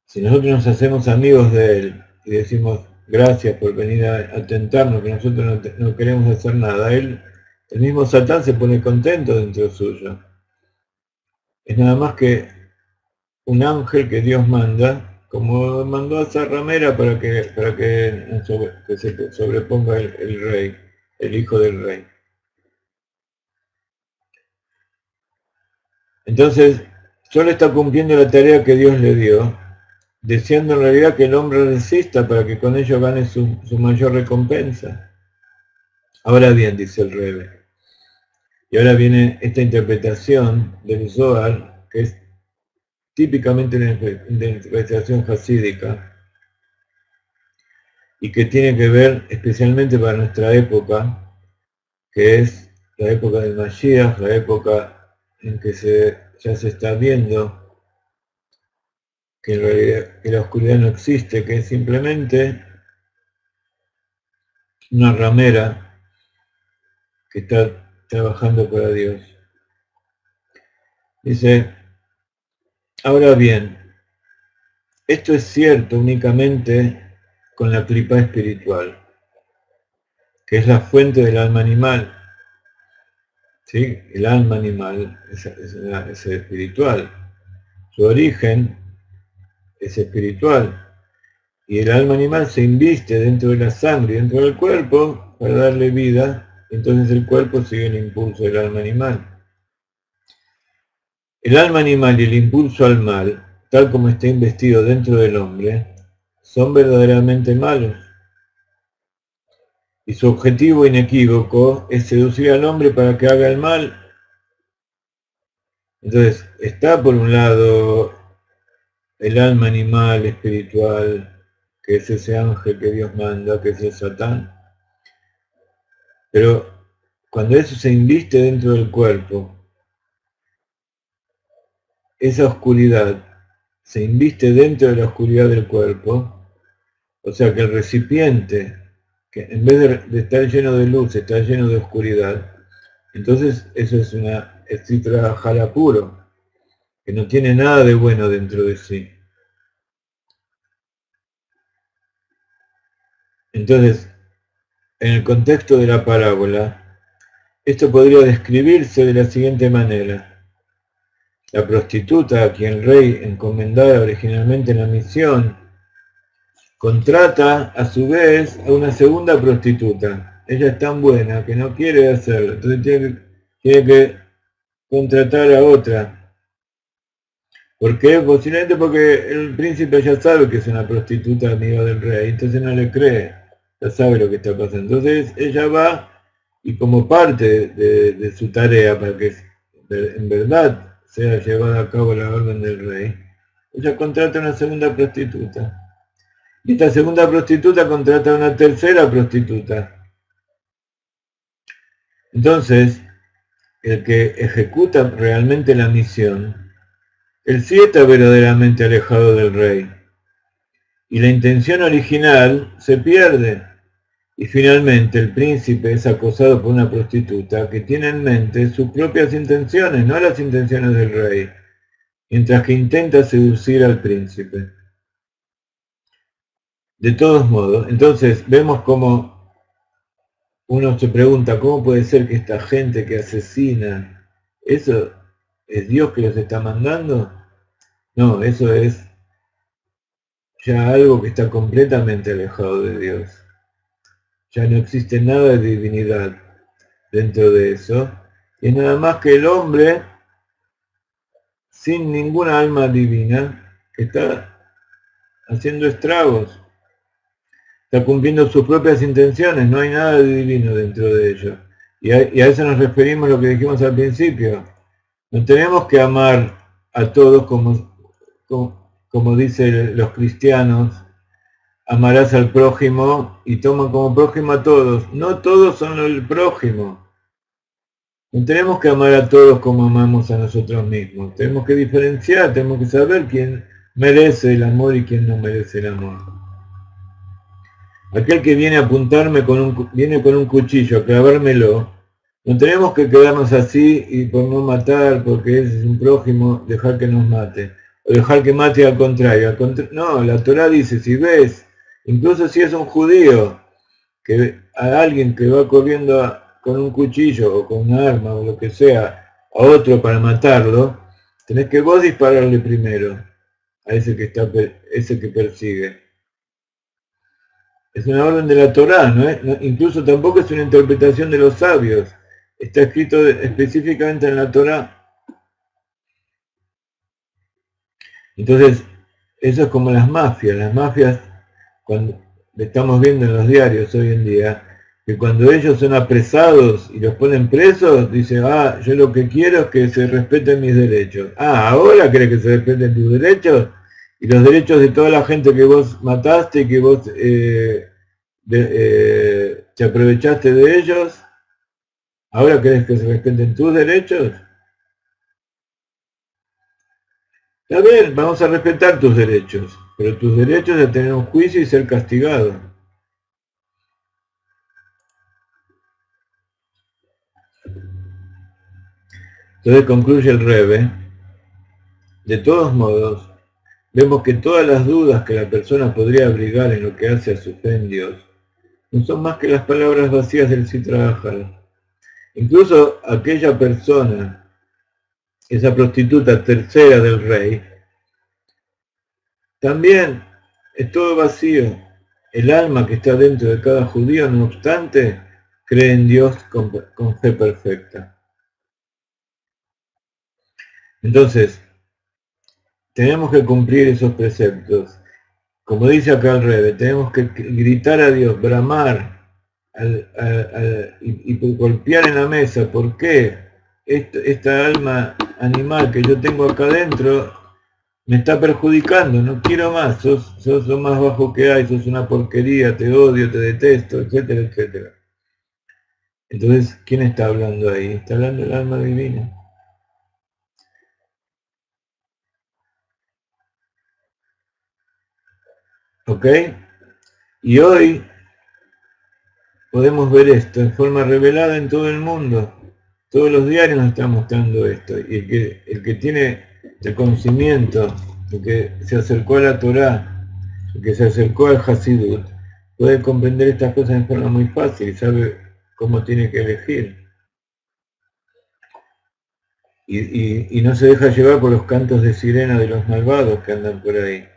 Si nosotros nos hacemos amigos de él y decimos gracias por venir a tentarnos, que nosotros no queremos hacer nada, el mismo Satán se pone contento dentro suyo. Es nada más que un ángel que Dios manda, como mandó a esa ramera para que se sobreponga el rey, el hijo del rey. Entonces, solo está cumpliendo la tarea que Dios le dio, deseando en realidad que el hombre resista para que con ello gane su mayor recompensa. Ahora bien, dice el Rebbe, y ahora viene esta interpretación del Zohar, que es típicamente una interpretación hasídica, y que tiene que ver especialmente para nuestra época, que es la época del Mashiach, la época en que ya se está viendo que en realidad que la oscuridad no existe, que es simplemente una ramera que está trabajando para Dios. Dice, ahora bien, esto es cierto únicamente con la clipa espiritual, que es la fuente del alma animal. ¿sí? El alma animal es espiritual. Su origen es espiritual. Y el alma animal se inviste dentro de la sangre, dentro del cuerpo, para darle vida. Entonces el cuerpo sigue el impulso del alma animal. El alma animal y el impulso al mal, tal como está investido dentro del hombre, son verdaderamente malos. Y su objetivo inequívoco es seducir al hombre para que haga el mal. Entonces, está por un lado el alma animal espiritual, que es ese ángel que Dios manda, que es el Satán. Pero cuando eso se inviste dentro del cuerpo, esa oscuridad se inviste dentro de la oscuridad del cuerpo, o sea que el recipiente, que en vez de estar lleno de luz, está lleno de oscuridad, entonces eso es una Sitra Jara puro, que no tiene nada de bueno dentro de sí. Entonces, en el contexto de la parábola, esto podría describirse de la siguiente manera. La prostituta, a quien el rey encomendara originalmente la misión, contrata a su vez a una segunda prostituta. Ella es tan buena que no quiere hacerlo, entonces tiene que contratar a otra. ¿Por qué? Posiblemente porque el príncipe ya sabe que es una prostituta amiga del rey, entonces no le cree, ya sabe lo que está pasando. Entonces ella va y como parte de su tarea para que en verdad sea llevada a cabo la orden del rey, ella contrata a una segunda prostituta. Y esta segunda prostituta contrata a una tercera prostituta. Entonces, el que ejecuta realmente la misión, él sí está verdaderamente alejado del rey. Y la intención original se pierde. Y finalmente el príncipe es acosado por una prostituta que tiene en mente sus propias intenciones, no las intenciones del rey, mientras que intenta seducir al príncipe. De todos modos, entonces vemos cómo uno se pregunta, ¿cómo puede ser que esta gente que asesina, eso es Dios que los está mandando? No, eso es ya algo que está completamente alejado de Dios. Ya no existe nada de divinidad dentro de eso. Y es nada más que el hombre sin ninguna alma divina que está haciendo estragos. Está cumpliendo sus propias intenciones, no hay nada de divino dentro de ello. Y a eso nos referimos a lo que dijimos al principio. No tenemos que amar a todos como dicen los cristianos, amarás al prójimo y toman como prójimo a todos. No todos son el prójimo. No tenemos que amar a todos como amamos a nosotros mismos. Tenemos que diferenciar, tenemos que saber quién merece el amor y quién no merece el amor. Aquel que viene a apuntarme viene con un cuchillo a clavármelo, no tenemos que quedarnos así y por no matar, porque es un prójimo, dejar que nos mate. O dejar que mate al contrario. No, la Torá dice, si ves, incluso si es un judío, que a alguien que va corriendo con un cuchillo o con un arma o lo que sea, a otro para matarlo, tenés que vos dispararle primero a ese que persigue. Es una orden de la Torá, ¿no? Incluso tampoco es una interpretación de los sabios. Está escrito específicamente en la Torá. Entonces, eso es como las mafias, cuando estamos viendo en los diarios hoy en día, que cuando ellos son apresados y los ponen presos, dicen, yo lo que quiero es que se respeten mis derechos. ¿Ahora querés que se respeten tus derechos? Y los derechos de toda la gente que vos mataste y que vos te aprovechaste de ellos, ¿ahora querés que se respeten tus derechos? Está bien, vamos a respetar tus derechos, pero tus derechos de tener un juicio y ser castigado. Entonces concluye el Rebbe, de todos modos, vemos que todas las dudas que la persona podría abrigar en lo que hace a su fe en Dios, no son más que las palabras vacías del Sitra Achara. Incluso aquella persona, esa prostituta tercera del rey, también es todo vacío. El alma que está dentro de cada judío, no obstante, cree en Dios con fe perfecta. Entonces, tenemos que cumplir esos preceptos. Como dice acá el Rebbe, tenemos que gritar a Dios, bramar y golpear en la mesa. ¿Por qué esta alma animal que yo tengo acá adentro me está perjudicando? No quiero más, sos lo más bajo que hay, sos una porquería, te odio, te detesto, etcétera, etcétera. Entonces, ¿quién está hablando ahí? Está hablando el alma divina. ¿Ok? Y hoy podemos ver esto en forma revelada en todo el mundo. Todos los diarios nos están mostrando esto. Y el que tiene el conocimiento, el que se acercó a la Torá, el que se acercó al Hasidut, puede comprender estas cosas en forma muy fácil y sabe cómo tiene que elegir. Y no se deja llevar por los cantos de sirena de los malvados que andan por ahí.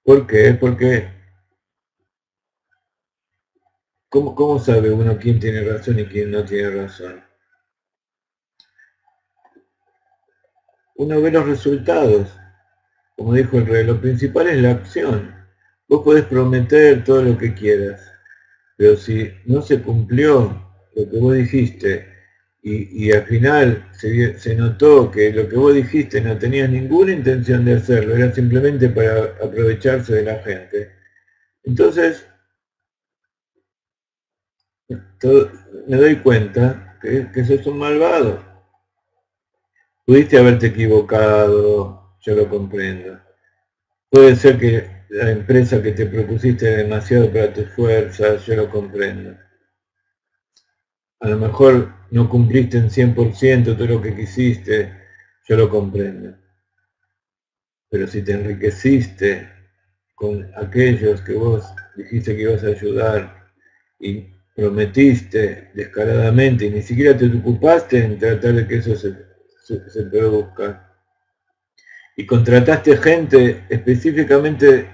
¿Por qué? Porque ¿cómo sabe uno quién tiene razón y quién no tiene razón? Uno ve los resultados. Como dijo el rey, lo principal es la acción. Vos podés prometer todo lo que quieras, pero si no se cumplió lo que vos dijiste y al final se notó que lo que vos dijiste no tenías ninguna intención de hacerlo, era simplemente para aprovecharse de la gente, entonces me doy cuenta que sos un malvado. Pudiste haberte equivocado, yo lo comprendo. Puede ser que la empresa que te propusiste demasiado para tus fuerzas, yo lo comprendo. A lo mejor no cumpliste en 100% todo lo que quisiste, yo lo comprendo. Pero si te enriqueciste con aquellos que vos dijiste que ibas a ayudar y prometiste descaradamente y ni siquiera te ocupaste en tratar de que eso se produzca, y contrataste gente específicamente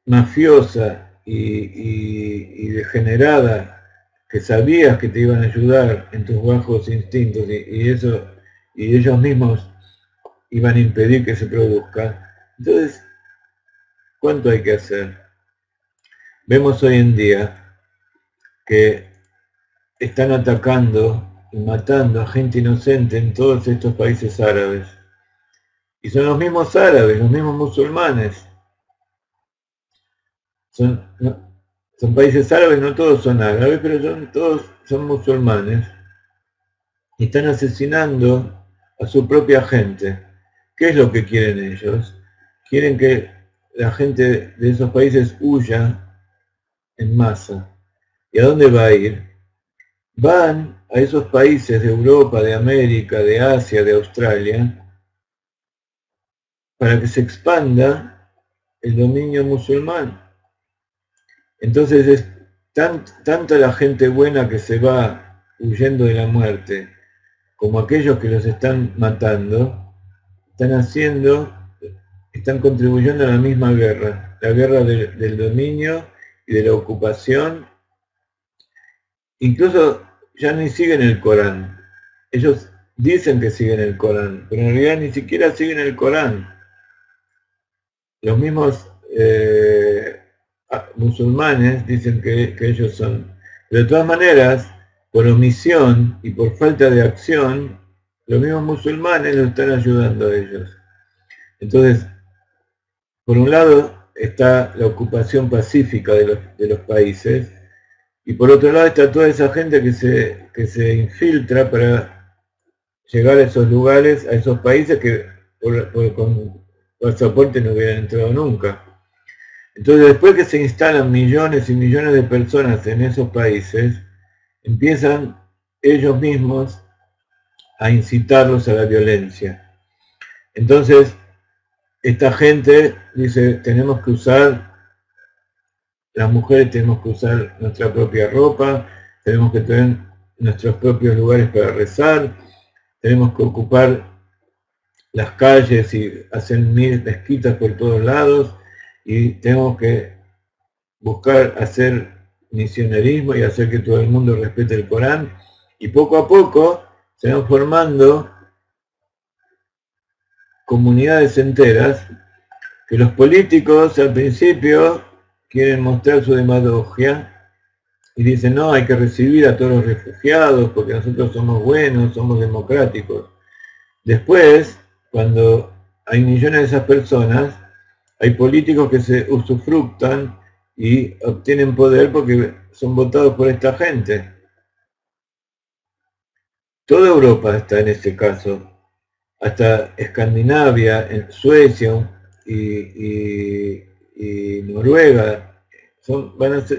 mafiosa y degenerada, que sabías que te iban a ayudar en tus bajos instintos y ellos mismos iban a impedir que se produzca. Entonces, ¿cuánto hay que hacer? Vemos hoy en día que están atacando y matando a gente inocente en todos estos países árabes. Y son los mismos árabes, los mismos musulmanes. Son países árabes, no todos son árabes, pero todos son musulmanes. Y están asesinando a su propia gente. ¿Qué es lo que quieren ellos? Quieren que la gente de esos países huya en masa. ¿Y a dónde va a ir? Van a esos países de Europa, de América, de Asia, de Australia, para que se expanda el dominio musulmán. Entonces es tanta la gente buena que se va huyendo de la muerte, como aquellos que los están matando, están contribuyendo a la misma guerra, la guerra del dominio y de la ocupación. Incluso ya ni siguen el Corán. Ellos dicen que siguen el Corán, pero en realidad ni siquiera siguen el Corán. Los mismos musulmanes dicen que ellos son. Pero de todas maneras, por omisión y por falta de acción, los mismos musulmanes los están ayudando a ellos. Entonces, por un lado está la ocupación pacífica de los países, y por otro lado está toda esa gente que se infiltra para llegar a esos lugares, a esos países que con pasaporte no hubieran entrado nunca. Entonces, después que se instalan millones y millones de personas en esos países, empiezan ellos mismos a incitarlos a la violencia. Entonces, esta gente dice, tenemos que usar las mujeres tenemos que usar nuestra propia ropa, tenemos que tener nuestros propios lugares para rezar, tenemos que ocupar las calles y hacer mezquitas por todos lados, y tenemos que buscar hacer misionerismo y hacer que todo el mundo respete el Corán, y poco a poco se van formando comunidades enteras que los políticos al principio quieren mostrar su demagogia y dicen, no, hay que recibir a todos los refugiados porque nosotros somos buenos, somos democráticos. Después, cuando hay millones de esas personas, hay políticos que se usufructan y obtienen poder porque son votados por esta gente. Toda Europa está en este caso, hasta Escandinavia, en Suecia y Noruega,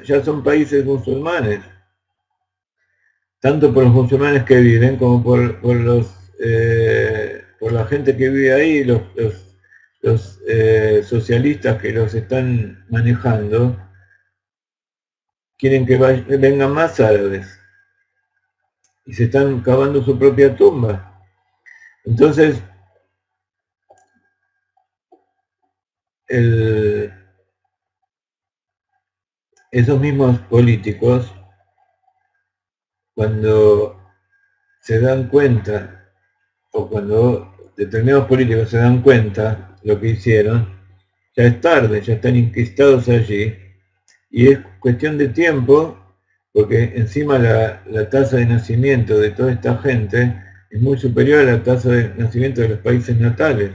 ya son países musulmanes, tanto por los musulmanes que viven como por la gente que vive ahí, los socialistas que los están manejando, quieren que vengan más árabes y se están cavando su propia tumba. Entonces, esos mismos políticos, cuando se dan cuenta, o cuando determinados políticos se dan cuenta lo que hicieron, ya es tarde, ya están inquistados allí, y es cuestión de tiempo, porque encima la tasa de nacimiento de toda esta gente es muy superior a la tasa de nacimiento de los países natales,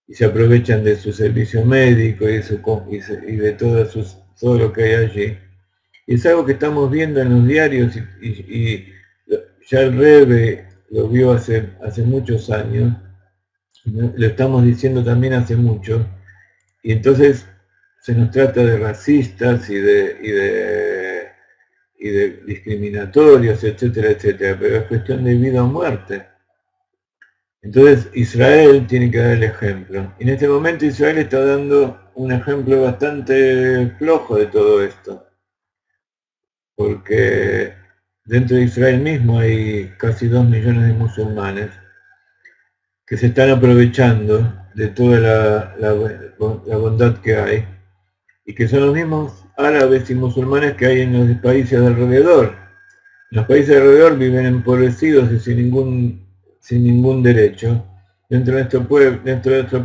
y se aprovechan de su servicio médico y de todo lo que hay allí. Y es algo que estamos viendo en los diarios y ya el Rebbe lo vio hace muchos años, lo estamos diciendo también hace mucho, y entonces se nos trata de racistas y de discriminatorios, etcétera, etcétera, pero es cuestión de vida o muerte. Entonces Israel tiene que dar el ejemplo. Y en este momento Israel está dando un ejemplo bastante flojo de todo esto, porque dentro de Israel mismo hay casi 2 millones de musulmanes que se están aprovechando de toda la bondad que hay, y que son los mismos árabes y musulmanes que hay en los países de alrededor. Los países de alrededor viven empobrecidos y sin ningún derecho. Dentro de nuestro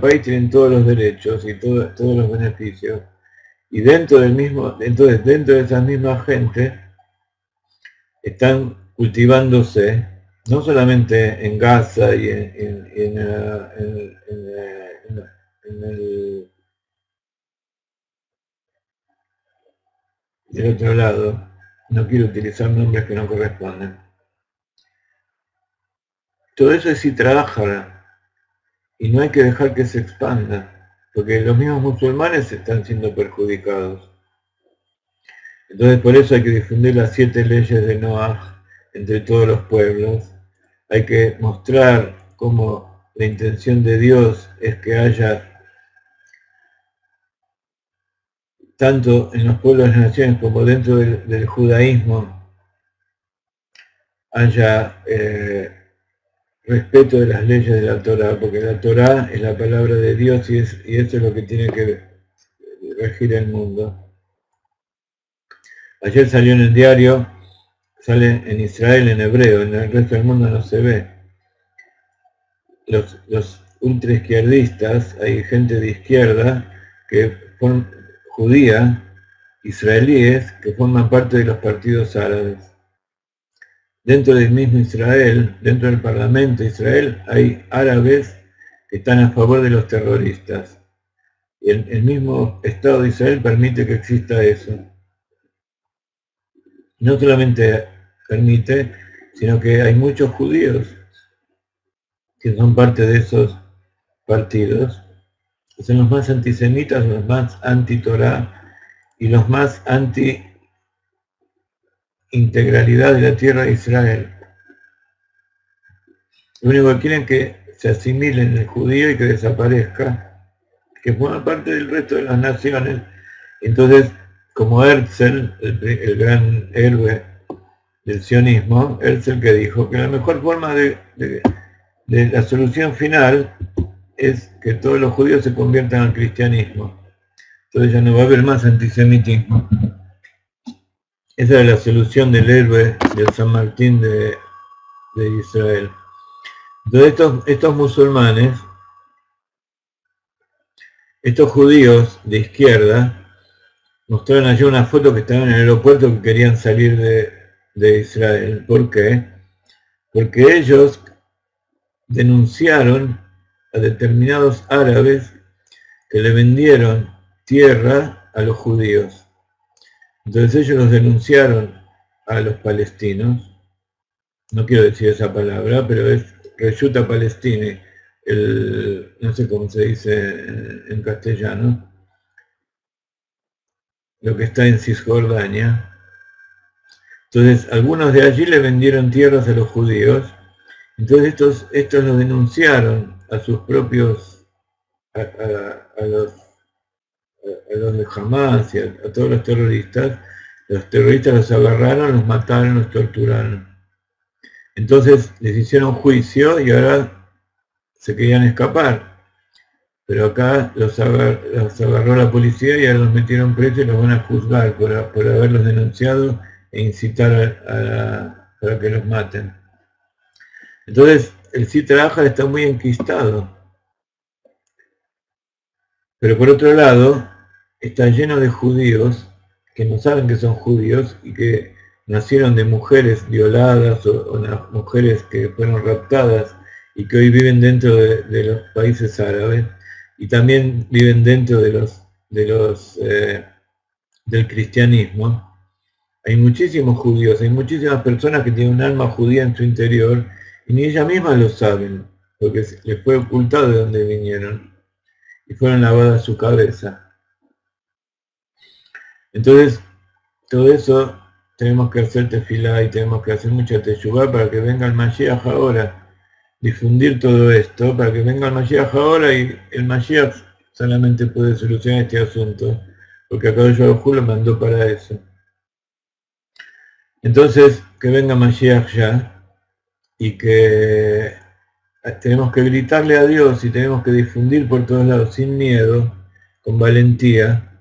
país tienen todos los derechos y todos los beneficios. Y dentro de esa misma gente están cultivándose, no solamente en Gaza y del otro lado, no quiero utilizar nombres que no corresponden. Todo eso es trabajar, y no hay que dejar que se expanda, porque los mismos musulmanes están siendo perjudicados. Entonces por eso hay que difundir las 7 leyes de Noah entre todos los pueblos. Hay que mostrar cómo la intención de Dios es que haya, tanto en los pueblos de las naciones como dentro del judaísmo, haya respeto de las leyes de la Torá, porque la Torá es la palabra de Dios y eso es lo que tiene que regir el mundo. Ayer salió en el diario, sale en Israel en hebreo, en el resto del mundo no se ve. Los ultraizquierdistas, hay gente de izquierda que judía, israelíes, que forman parte de los partidos árabes. Dentro del mismo Israel, dentro del Parlamento de Israel, hay árabes que están a favor de los terroristas. Y el mismo Estado de Israel permite que exista eso. No solamente permite, sino que hay muchos judíos que son parte de esos partidos, que son los más antisemitas, los más anti-Torá y los más anti-integralidad de la tierra de Israel. Lo único que quieren es que se asimilen el judío y que desaparezca, que forma parte del resto de las naciones. Entonces como Herzl, el gran héroe del sionismo, Herzl, que dijo que la mejor forma de la solución final es que todos los judíos se conviertan al cristianismo. Entonces ya no va a haber más antisemitismo. Esa es la solución del héroe de San Martín de Israel. Entonces estos musulmanes, estos judíos de izquierda, mostraron allí una foto que estaban en el aeropuerto que querían salir de Israel. ¿Por qué? Porque ellos denunciaron a determinados árabes que le vendieron tierra a los judíos. Entonces ellos los denunciaron a los palestinos, no quiero decir esa palabra, pero es Reyuta Palestini, no sé cómo se dice en castellano, lo que está en Cisjordania. Entonces algunos de allí le vendieron tierras a los judíos. Entonces estos los denunciaron a sus propios, a los de Hamas y a todos los terroristas los agarraron, los mataron, los torturaron. Entonces les hicieron juicio y ahora se querían escapar. Pero acá los agarró la policía y ahora los metieron presos y los van a juzgar por haberlos denunciado e incitar para que los maten. Entonces el Sitra Achra está muy enquistado. Pero por otro lado, está lleno de judíos que no saben que son judíos y que nacieron de mujeres violadas o mujeres que fueron raptadas y que hoy viven dentro de los países árabes y también viven dentro del cristianismo. Hay muchísimos judíos, hay muchísimas personas que tienen un alma judía en su interior y ni ellas mismas lo saben, porque les fue ocultado de dónde vinieron y fueron lavadas su cabeza. Entonces, todo eso tenemos que hacer tefilá y tenemos que hacer mucha teshuvá para que venga el Mashiach ahora, difundir todo esto, para que venga el Mashiach ahora y el Mashiach solamente puede solucionar este asunto, porque acá yo lo mandó para eso. Entonces, que venga Mashiach ya, y que tenemos que gritarle a Dios y tenemos que difundir por todos lados, sin miedo, con valentía,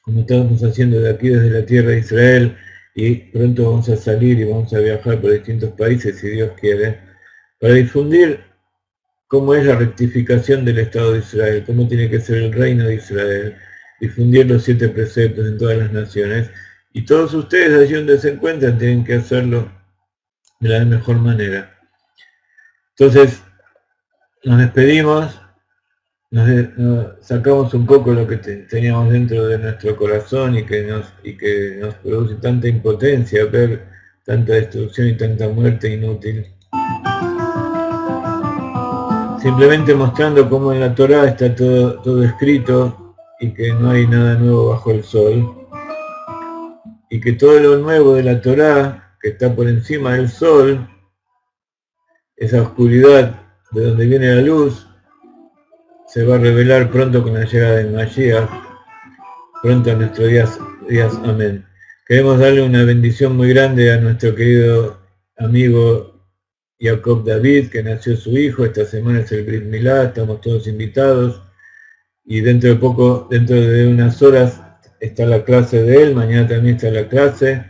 como estamos haciendo de aquí desde la tierra de Israel, y pronto vamos a salir y vamos a viajar por distintos países, si Dios quiere, para difundir cómo es la rectificación del Estado de Israel, cómo tiene que ser el reino de Israel, difundir los 7 preceptos en todas las naciones, y todos ustedes allí donde se encuentran tienen que hacerlo de la mejor manera. Entonces, nos despedimos, nos sacamos un poco lo que teníamos dentro de nuestro corazón y que nos produce tanta impotencia ver tanta destrucción y tanta muerte inútil. Simplemente mostrando cómo en la Torá está todo escrito y que no hay nada nuevo bajo el sol. Y que todo lo nuevo de la Torá, que está por encima del sol, esa oscuridad de donde viene la luz, se va a revelar pronto con la llegada del Mashiach, pronto en nuestros días, amén. Queremos darle una bendición muy grande a nuestro querido amigo Jacob David, que nació su hijo, esta semana es el Brit Milá, estamos todos invitados, y dentro de poco, dentro de unas horas, está la clase de él, mañana también está la clase.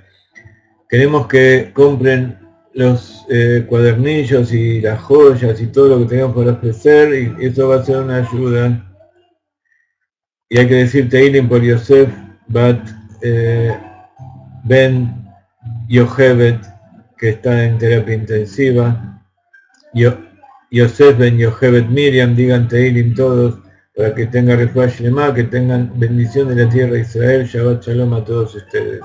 Queremos que compren los cuadernillos y las joyas y todo lo que tengamos para ofrecer, y eso va a ser una ayuda. Y hay que decir Teilim por Yosef Bat Ben Yochebed, que está en terapia intensiva. Yosef Ben Yochebed Miriam, digan Teilim todos, para que tenga refuah shlema, que tengan bendición de la tierra de Israel. Shabbat Shalom a todos ustedes.